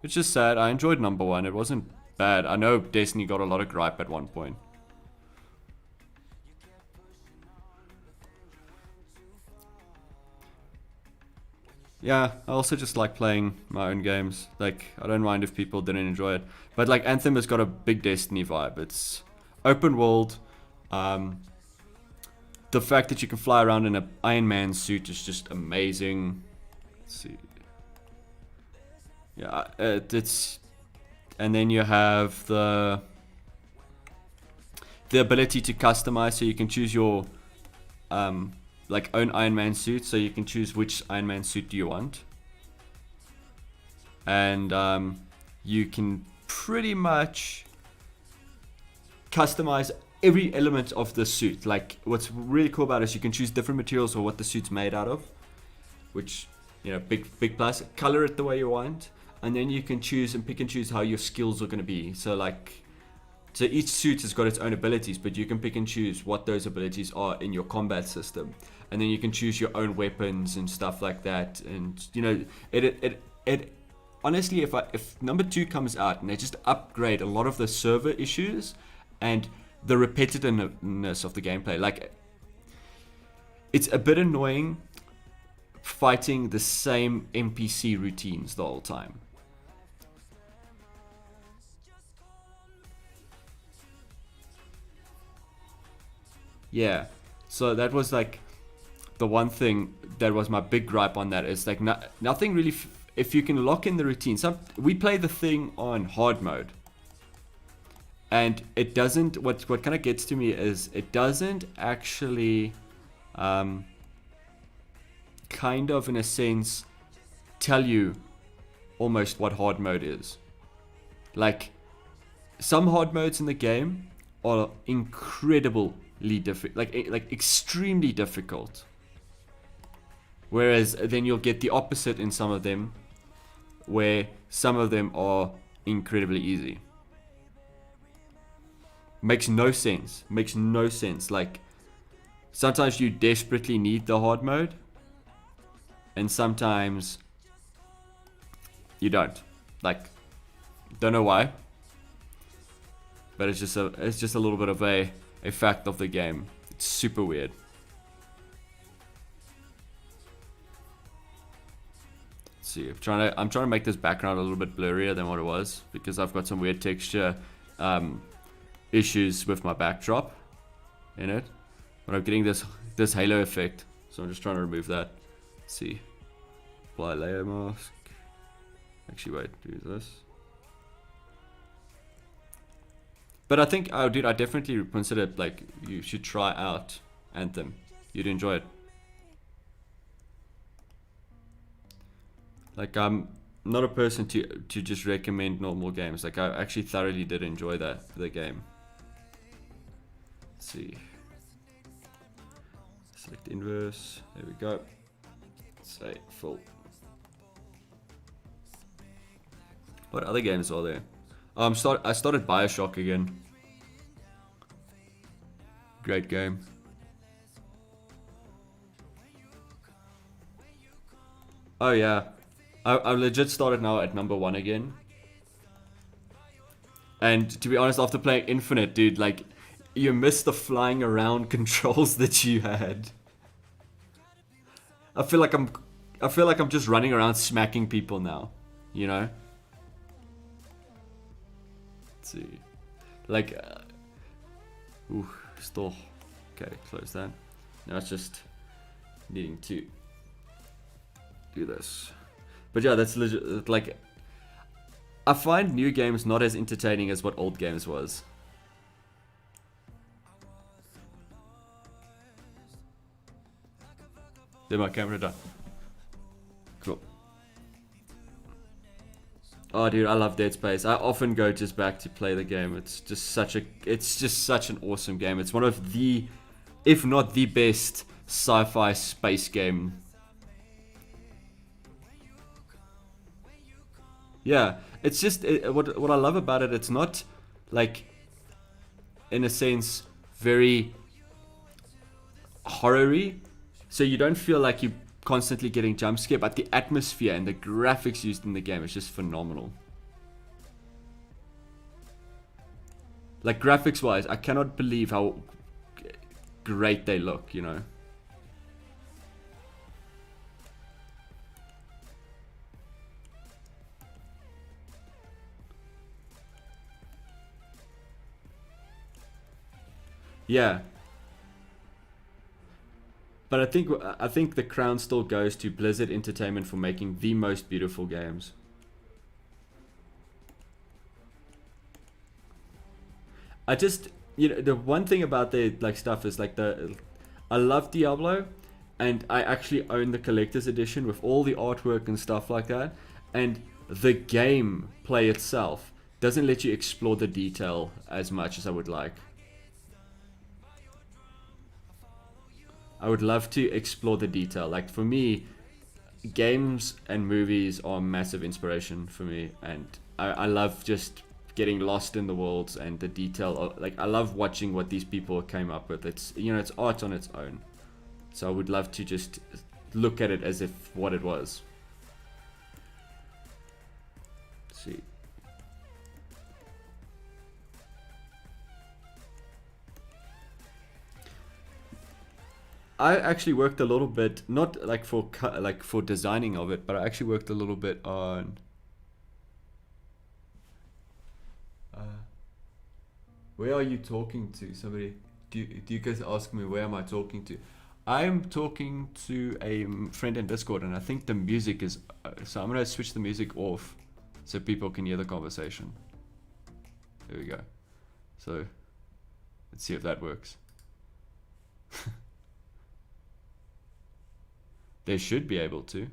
it's just sad. I enjoyed number 1. It wasn't bad. I know Destiny got a lot of gripe at one point. Yeah, I also just like playing my own games. Like, I don't mind if people didn't enjoy it. But like Anthem has got a big Destiny vibe. It's open world. The fact that you can fly around in an Iron Man suit is just amazing. Let's see. Yeah, it's, and then you have the ability to customize, so you can choose your like own Iron Man suit, so you can choose which Iron Man suit do you want, and you can pretty much customize every element of the suit. Like, what's really cool about it is you can choose different materials or what the suit's made out of, which, you know, big plus. Color it the way you want, and then you can choose and pick and choose how your skills are going to be. So like, so each suit has got its own abilities, but you can pick and choose what those abilities are in your combat system, and then you can choose your own weapons and stuff like that. And you know, it honestly, if number 2 comes out and they just upgrade a lot of the server issues and the repetitiveness of the gameplay, like, it's a bit annoying fighting the same NPC routines the whole time. Yeah, so that was like the one thing that was my big gripe on that. Is like nothing really. If you can lock in the routine, we play the thing on hard mode, and it doesn't. What kind of gets to me is it doesn't actually, kind of in a sense, tell you almost what hard mode is. Like, some hard modes in the game are incredibly difficult, like extremely difficult. Whereas then you'll get the opposite in some of them, where some of them are incredibly easy. Makes no sense. Makes no sense. Like, sometimes you desperately need the hard mode, and sometimes you don't. Like, don't know why, but it's just a little bit of a fact of the game. It's super weird. Let's see, I'm trying to make this background a little bit blurrier than what it was, because I've got some weird texture issues with my backdrop in it, but I'm getting this halo effect, so I'm just trying to remove that. Let's see, apply layer mask. Actually, wait, do this. But I think, oh dude, I definitely consider, like, you should try out Anthem. You'd enjoy it. Like, I'm not a person to just recommend normal games. Like, I actually thoroughly did enjoy the game. Let's see. Select inverse. There we go. Say full. What other games are there? I started BioShock again. Great game. Oh yeah, I legit started now at number 1 again. And to be honest, after playing Infinite, dude, like, you miss the flying around controls that you had. I feel like I'm just running around smacking people now, you know? Let's see, like, ooh, still, okay, close that. Now it's just needing to do this. But yeah, that's legit. Like, I find new games not as entertaining as what old games was. Did my camera die? Cool. Oh dude, I love Dead Space. I often go just back to play the game. It's just such an awesome game. It's one of the, if not the best, sci-fi space game. Yeah, it's just what I love about it. It's not, like, in a sense, very horror-y, so you don't feel like you're constantly getting jump scared, but the atmosphere and the graphics used in the game is just phenomenal. Like, graphics wise, I cannot believe how great they look, you know. Yeah. But I think the crown still goes to Blizzard Entertainment for making the most beautiful games. I just, you know, the one thing about their, like, stuff is, like, I love Diablo, and I actually own the collector's edition with all the artwork and stuff like that, and the game play itself doesn't let you explore the detail as much as I would like. I would love to explore the detail. Like, for me, games and movies are massive inspiration for me, and I love just getting lost in the worlds and the detail of, like, I love watching what these people came up with. It's, you know, it's art on its own. So I would love to just look at it as if what it was. Let's see. I actually worked a little bit, not like for designing of it, but I actually worked a little bit on where are you talking to? Somebody, do you guys ask me where am I talking to? I'm talking to a friend in Discord, and I think the music is so I'm gonna switch the music off so people can hear the conversation. There we go. So let's see if that works. They should be able to.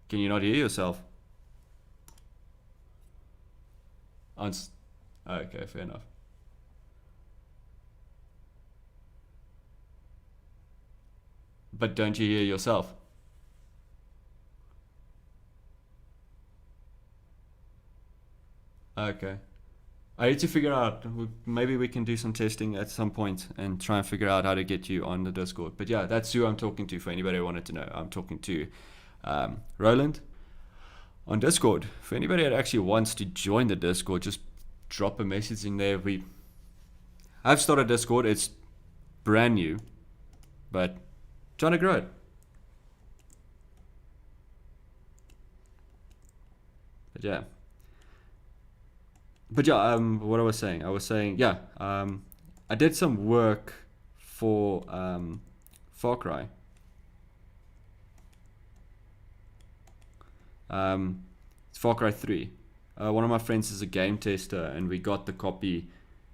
Can you not hear yourself? Okay, fair enough. But don't you hear yourself? Okay. I need to figure out, maybe we can do some testing at some point and try and figure out how to get you on the Discord. But yeah, that's who I'm talking to for anybody who wanted to know. I'm talking to Roland on Discord. For anybody that actually wants to join the Discord, just drop a message in there. I've started Discord. It's brand new, but trying to grow it. But yeah. What I was saying, yeah, I did some work for Far Cry. It's Far Cry 3. One of my friends is a game tester, and we got the copy,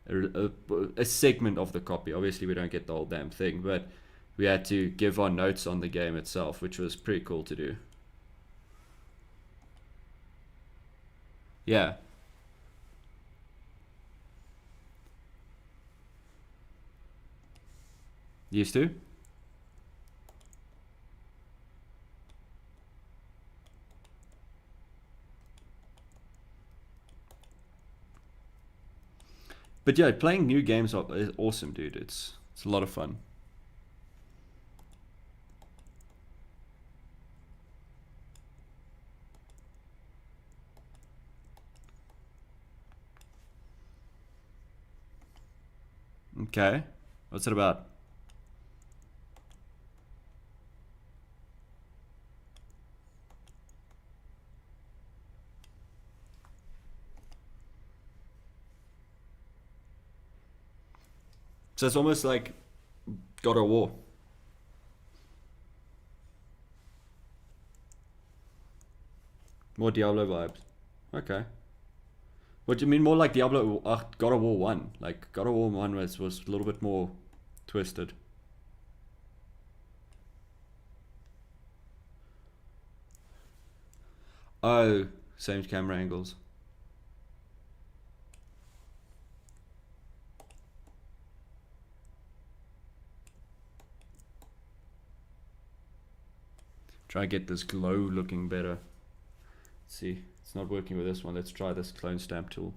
a segment of the copy. Obviously, we don't get the whole damn thing, but we had to give our notes on the game itself, which was pretty cool to do. Yeah. Used to? But yeah, playing new games is awesome, dude. It's a lot of fun. Okay. What's it about? So it's almost like God of War. More Diablo vibes. Okay. What do you mean more like Diablo, God of War 1? Like God of War 1 was a little bit more twisted. Oh, same camera angles. Try to get this glow looking better. Let's see, it's not working with this one. Let's try this clone stamp tool.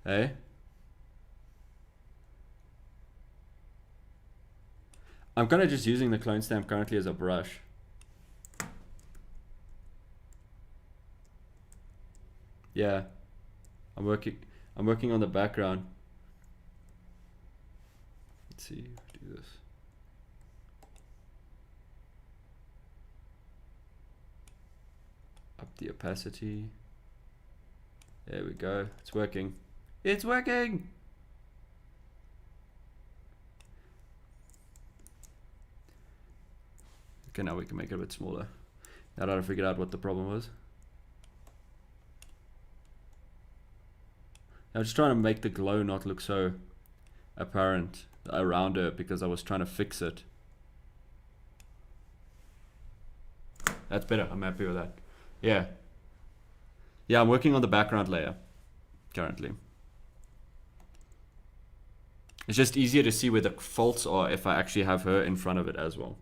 Hey? I'm kind of just using the clone stamp currently as a brush. Yeah. I'm working on the background. Let's see, do this. Up the opacity. There we go. It's working. It's working! Okay, now we can make it a bit smaller. Now that I figured out what the problem was. I was just trying to make the glow not look so apparent around her because I was trying to fix it. That's better. I'm happy with that. Yeah. Yeah, I'm working on the background layer currently. It's just easier to see where the faults are if I actually have her in front of it as well.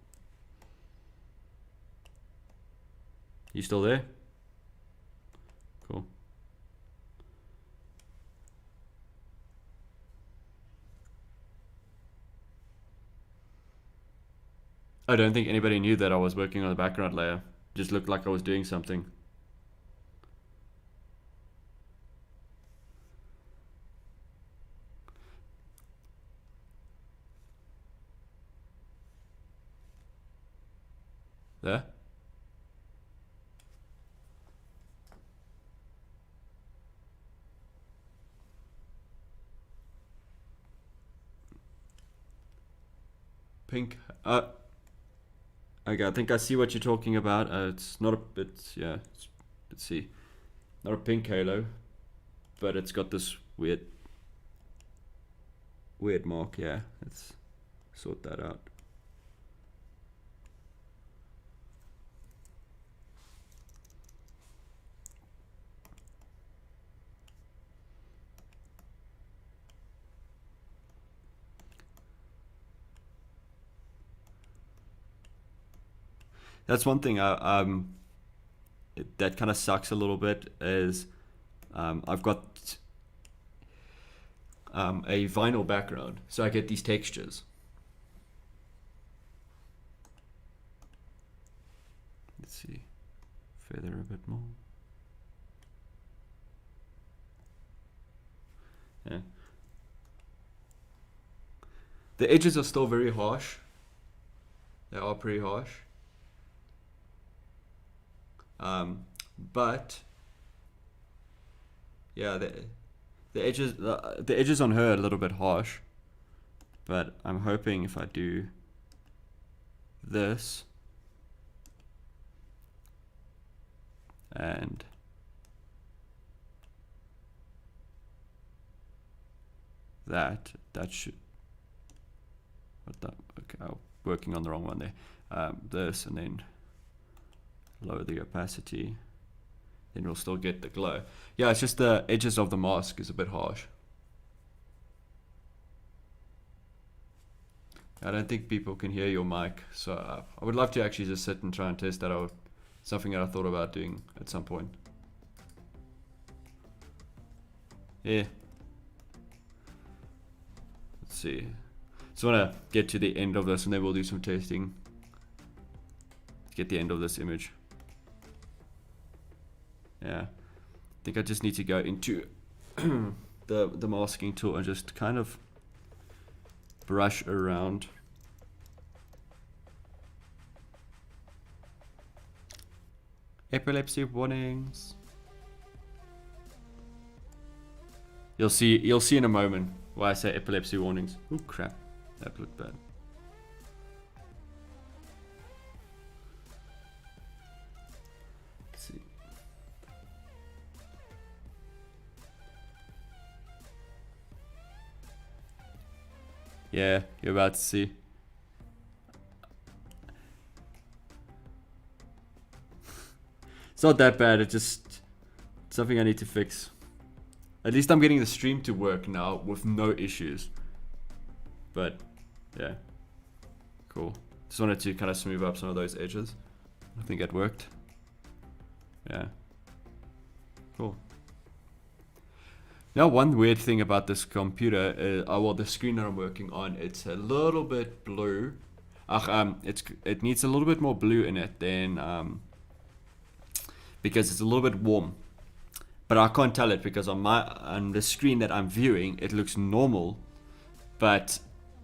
You still there? Cool. I don't think anybody knew that I was working on the background layer. Just looked like I was doing something. There? Pink. Okay, I think I see what you're talking about. It's not a bit, yeah. Let's see. Not a pink halo, but it's got this weird mark. Yeah, let's sort that out. That's one thing that kind of sucks a little bit is I've got a vinyl background, so I get these textures. Let's see, feather a bit more. Yeah. The edges are still very harsh. They are pretty harsh. But yeah, the edges on her are a little bit harsh. But I'm hoping if I do this and that should, what the, okay, I'm working on the wrong one there. This, and then lower the opacity, then we'll still get the glow. Yeah, it's just the edges of the mask is a bit harsh. I don't think people can hear your mic, so I would love to actually just sit and try and test that out. Something that I thought about doing at some point. Yeah. Let's see. Just want to get to the end of this and then we'll do some testing. Let's get the end of this image. Yeah. I think I just need to go into the masking tool and just kind of brush around. Epilepsy warnings. You'll see in a moment why I say epilepsy warnings. Oh crap, that looked bad. Let's see. Yeah, you're about to see. It's not that bad, it's just something I need to fix. At least I'm getting the stream to work now with no issues. But yeah, cool. Just wanted to kind of smooth up some of those edges. I think it worked. Yeah, cool. Now one weird thing about this computer is, well, the screen that I'm working on, it's a little bit blue. It needs a little bit more blue in it than because it's a little bit warm. But I can't tell it because on the screen that I'm viewing, it looks normal, but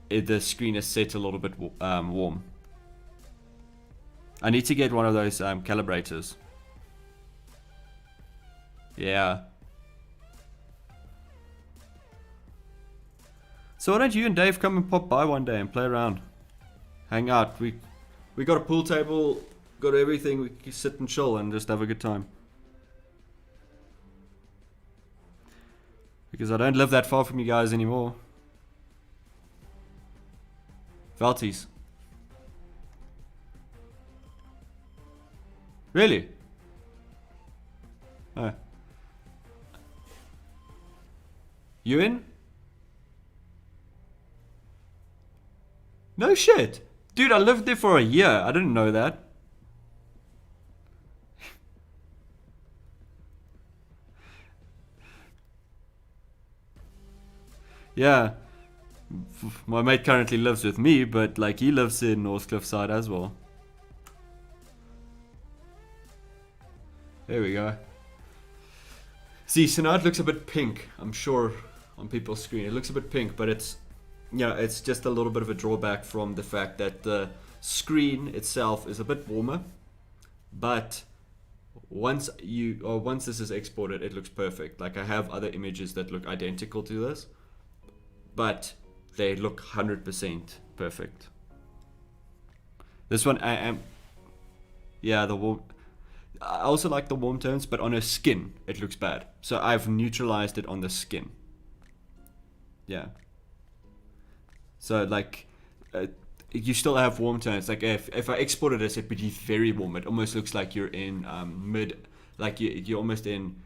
the screen is set a little bit warm. I need to get one of those calibrators. Yeah. So why don't you and Dave come and pop by one day and play around, hang out? We got a pool table, got everything. We can sit and chill and just have a good time. Because I don't live that far from you guys anymore. Valties. Really? Oh. You in? No shit. Dude, I lived there for a year. I didn't know that. Yeah. My mate currently lives with me, but like he lives in North Cliffside as well. There we go. See, so now it looks a bit pink. I'm sure on people's screen it looks a bit pink, but it's, yeah, it's just a little bit of a drawback from the fact that the screen itself is a bit warmer. But once this is exported, it looks perfect. Like I have other images that look identical to this, but they look 100% perfect. This one yeah, the warm. I also like the warm tones, but on her skin it looks bad. So I've neutralized it on the skin. Yeah. So like, you still have warm tones. Like if I exported this, it'd be very warm. It almost looks like you're in like you're almost in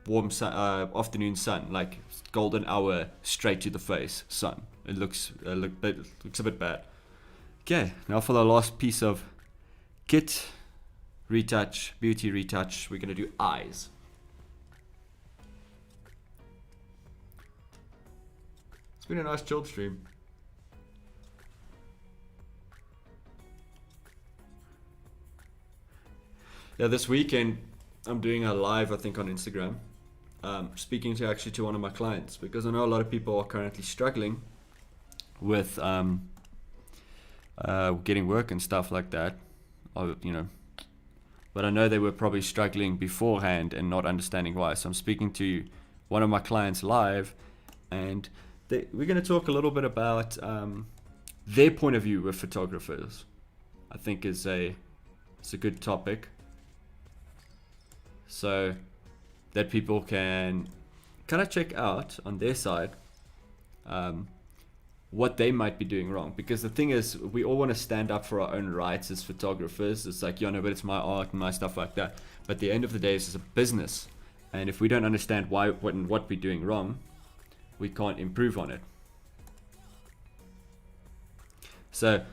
warm afternoon sun, like golden hour straight to the face sun. It looks a bit bad. Okay, now for the last piece of kit, retouch, beauty retouch. We're going to do eyes. It's been a nice chilled stream. Yeah, this weekend I'm doing a live, I think, on Instagram, speaking to one of my clients, because I know a lot of people are currently struggling with getting work and stuff like that, you know. But I know they were probably struggling beforehand and not understanding why. So I'm speaking to one of my clients live, and we're going to talk a little bit about their point of view with photographers. I think it's a good topic, so that people can kind of check out on their side what they might be doing wrong. Because the thing is, we all want to stand up for our own rights as photographers. It's like, no, but it's my art and my stuff like that. But at the end of the day, it's a business, and if we don't understand why, what we're doing wrong, we can't improve on it. So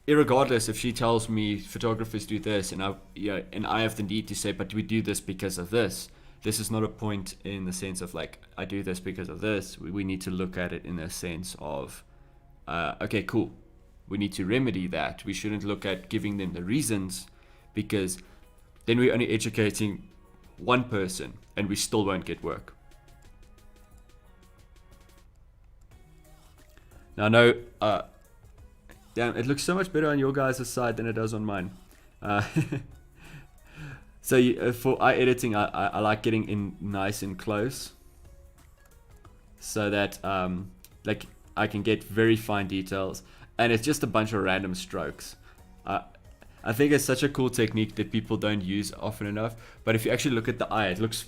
irregardless if she tells me photographers do this, and I have the need to say, but we do this because of this. This is not a point in the sense of like, I do this because of this. We need to look at it in a sense of, okay, cool. We need to remedy that. We shouldn't look at giving them the reasons, because then we're only educating one person and we still won't get work. Now, no, damn, it looks so much better on your guys' side than it does on mine. So for eye editing, I like getting in nice and close, so that like I can get very fine details, and it's just a bunch of random strokes. I think it's such a cool technique that people don't use often enough. But if you actually look at the eye, it looks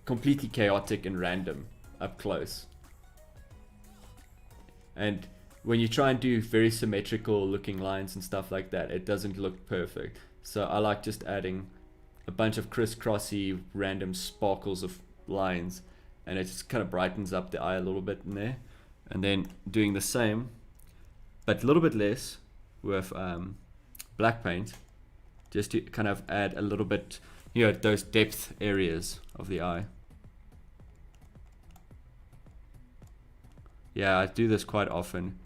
completely chaotic and random up close. And when you try and do very symmetrical looking lines and stuff like that, it doesn't look perfect. So I like just adding a bunch of crisscrossy random sparkles of lines, and it just kind of brightens up the eye a little bit in there. And then doing the same, but a little bit less, with black paint, just to kind of add a little bit, those depth areas of the eye. Yeah, I do this quite often.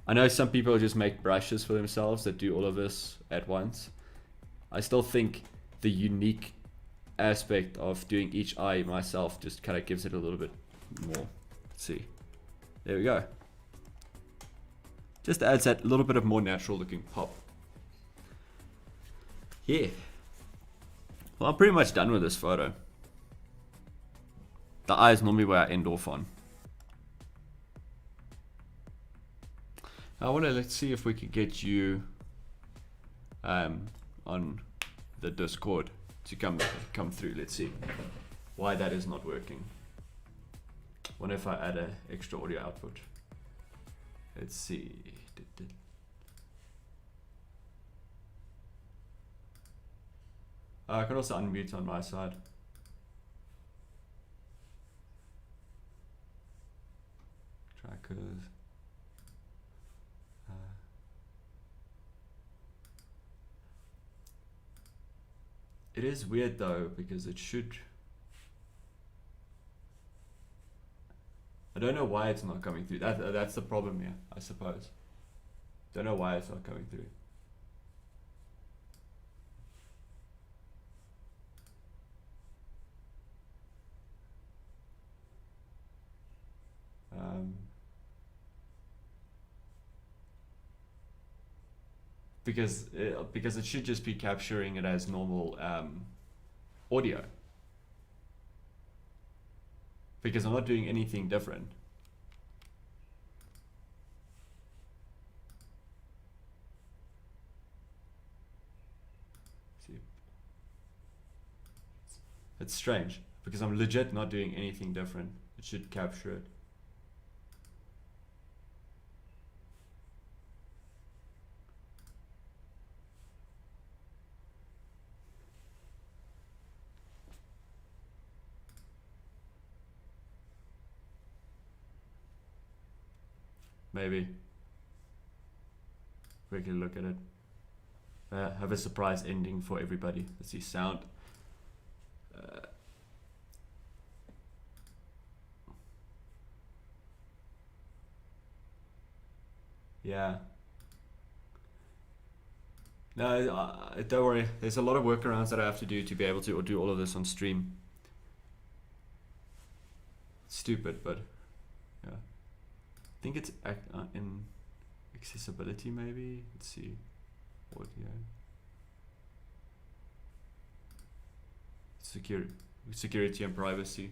I know some people just make brushes for themselves that do all of this at once. I still think the unique aspect of doing each eye myself just kind of gives it a little bit more. Let's see. There we go. Just adds that little bit of more natural looking pop. Yeah. Well, I'm pretty much done with this photo. The eye is normally where I end off on. Let's see if we could get you on the Discord to come through. Let's see why that is not working. Wonder if I add an extra audio output. Let's see. I can also unmute on my side. Trackers. It is weird though, because it should. I don't know why it's not coming through. That's the problem here, I suppose. Don't know why it's not coming through. Because it should just be capturing it as normal audio. Because I'm not doing anything different. See, it's strange because I'm legit not doing anything different. It should capture it. Maybe we can look at it. have a surprise ending for everybody. Let's see, sound. Yeah. No, don't worry. There's a lot of workarounds that I have to do be able to do all of this on stream. Stupid, but yeah. I think it's in accessibility maybe. Let's see. Audio. Security and privacy.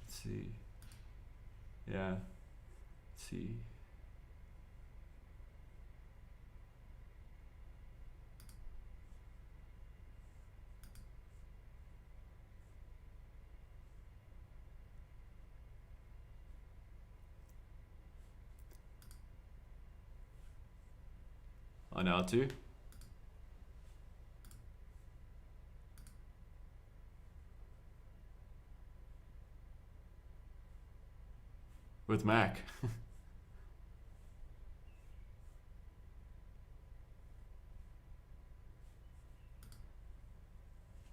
Let's see. Yeah. Let's see. On L2. With Mac.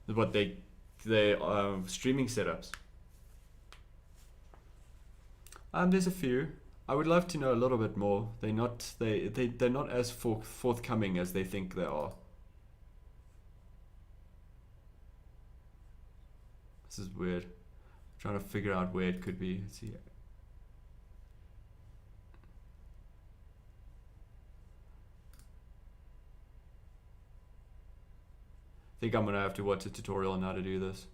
What they streaming setups. There's a few. I would love to know a little bit more. They're not as forthcoming as they think they are. This is weird. I'm trying to figure out where it could be. Let's see. I think I'm gonna have to watch a tutorial on how to do this.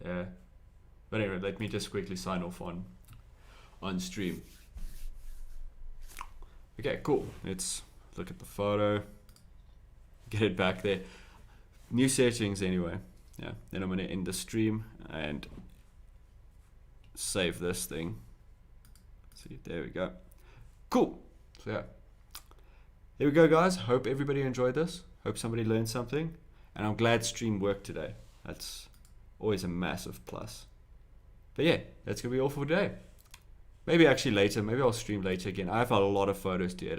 Yeah. But anyway, let me just quickly sign off on stream. Okay, cool. Let's look at the photo. Get it back there. New settings anyway. Yeah. Then I'm gonna end the stream and save this thing. See, there we go. Cool. So yeah. There we go, guys. Hope everybody enjoyed this. Hope somebody learned something. And I'm glad stream worked today. That's always a massive plus. But yeah, that's going to be all for today. Maybe actually later. Maybe I'll stream later again. I have a lot of photos to edit.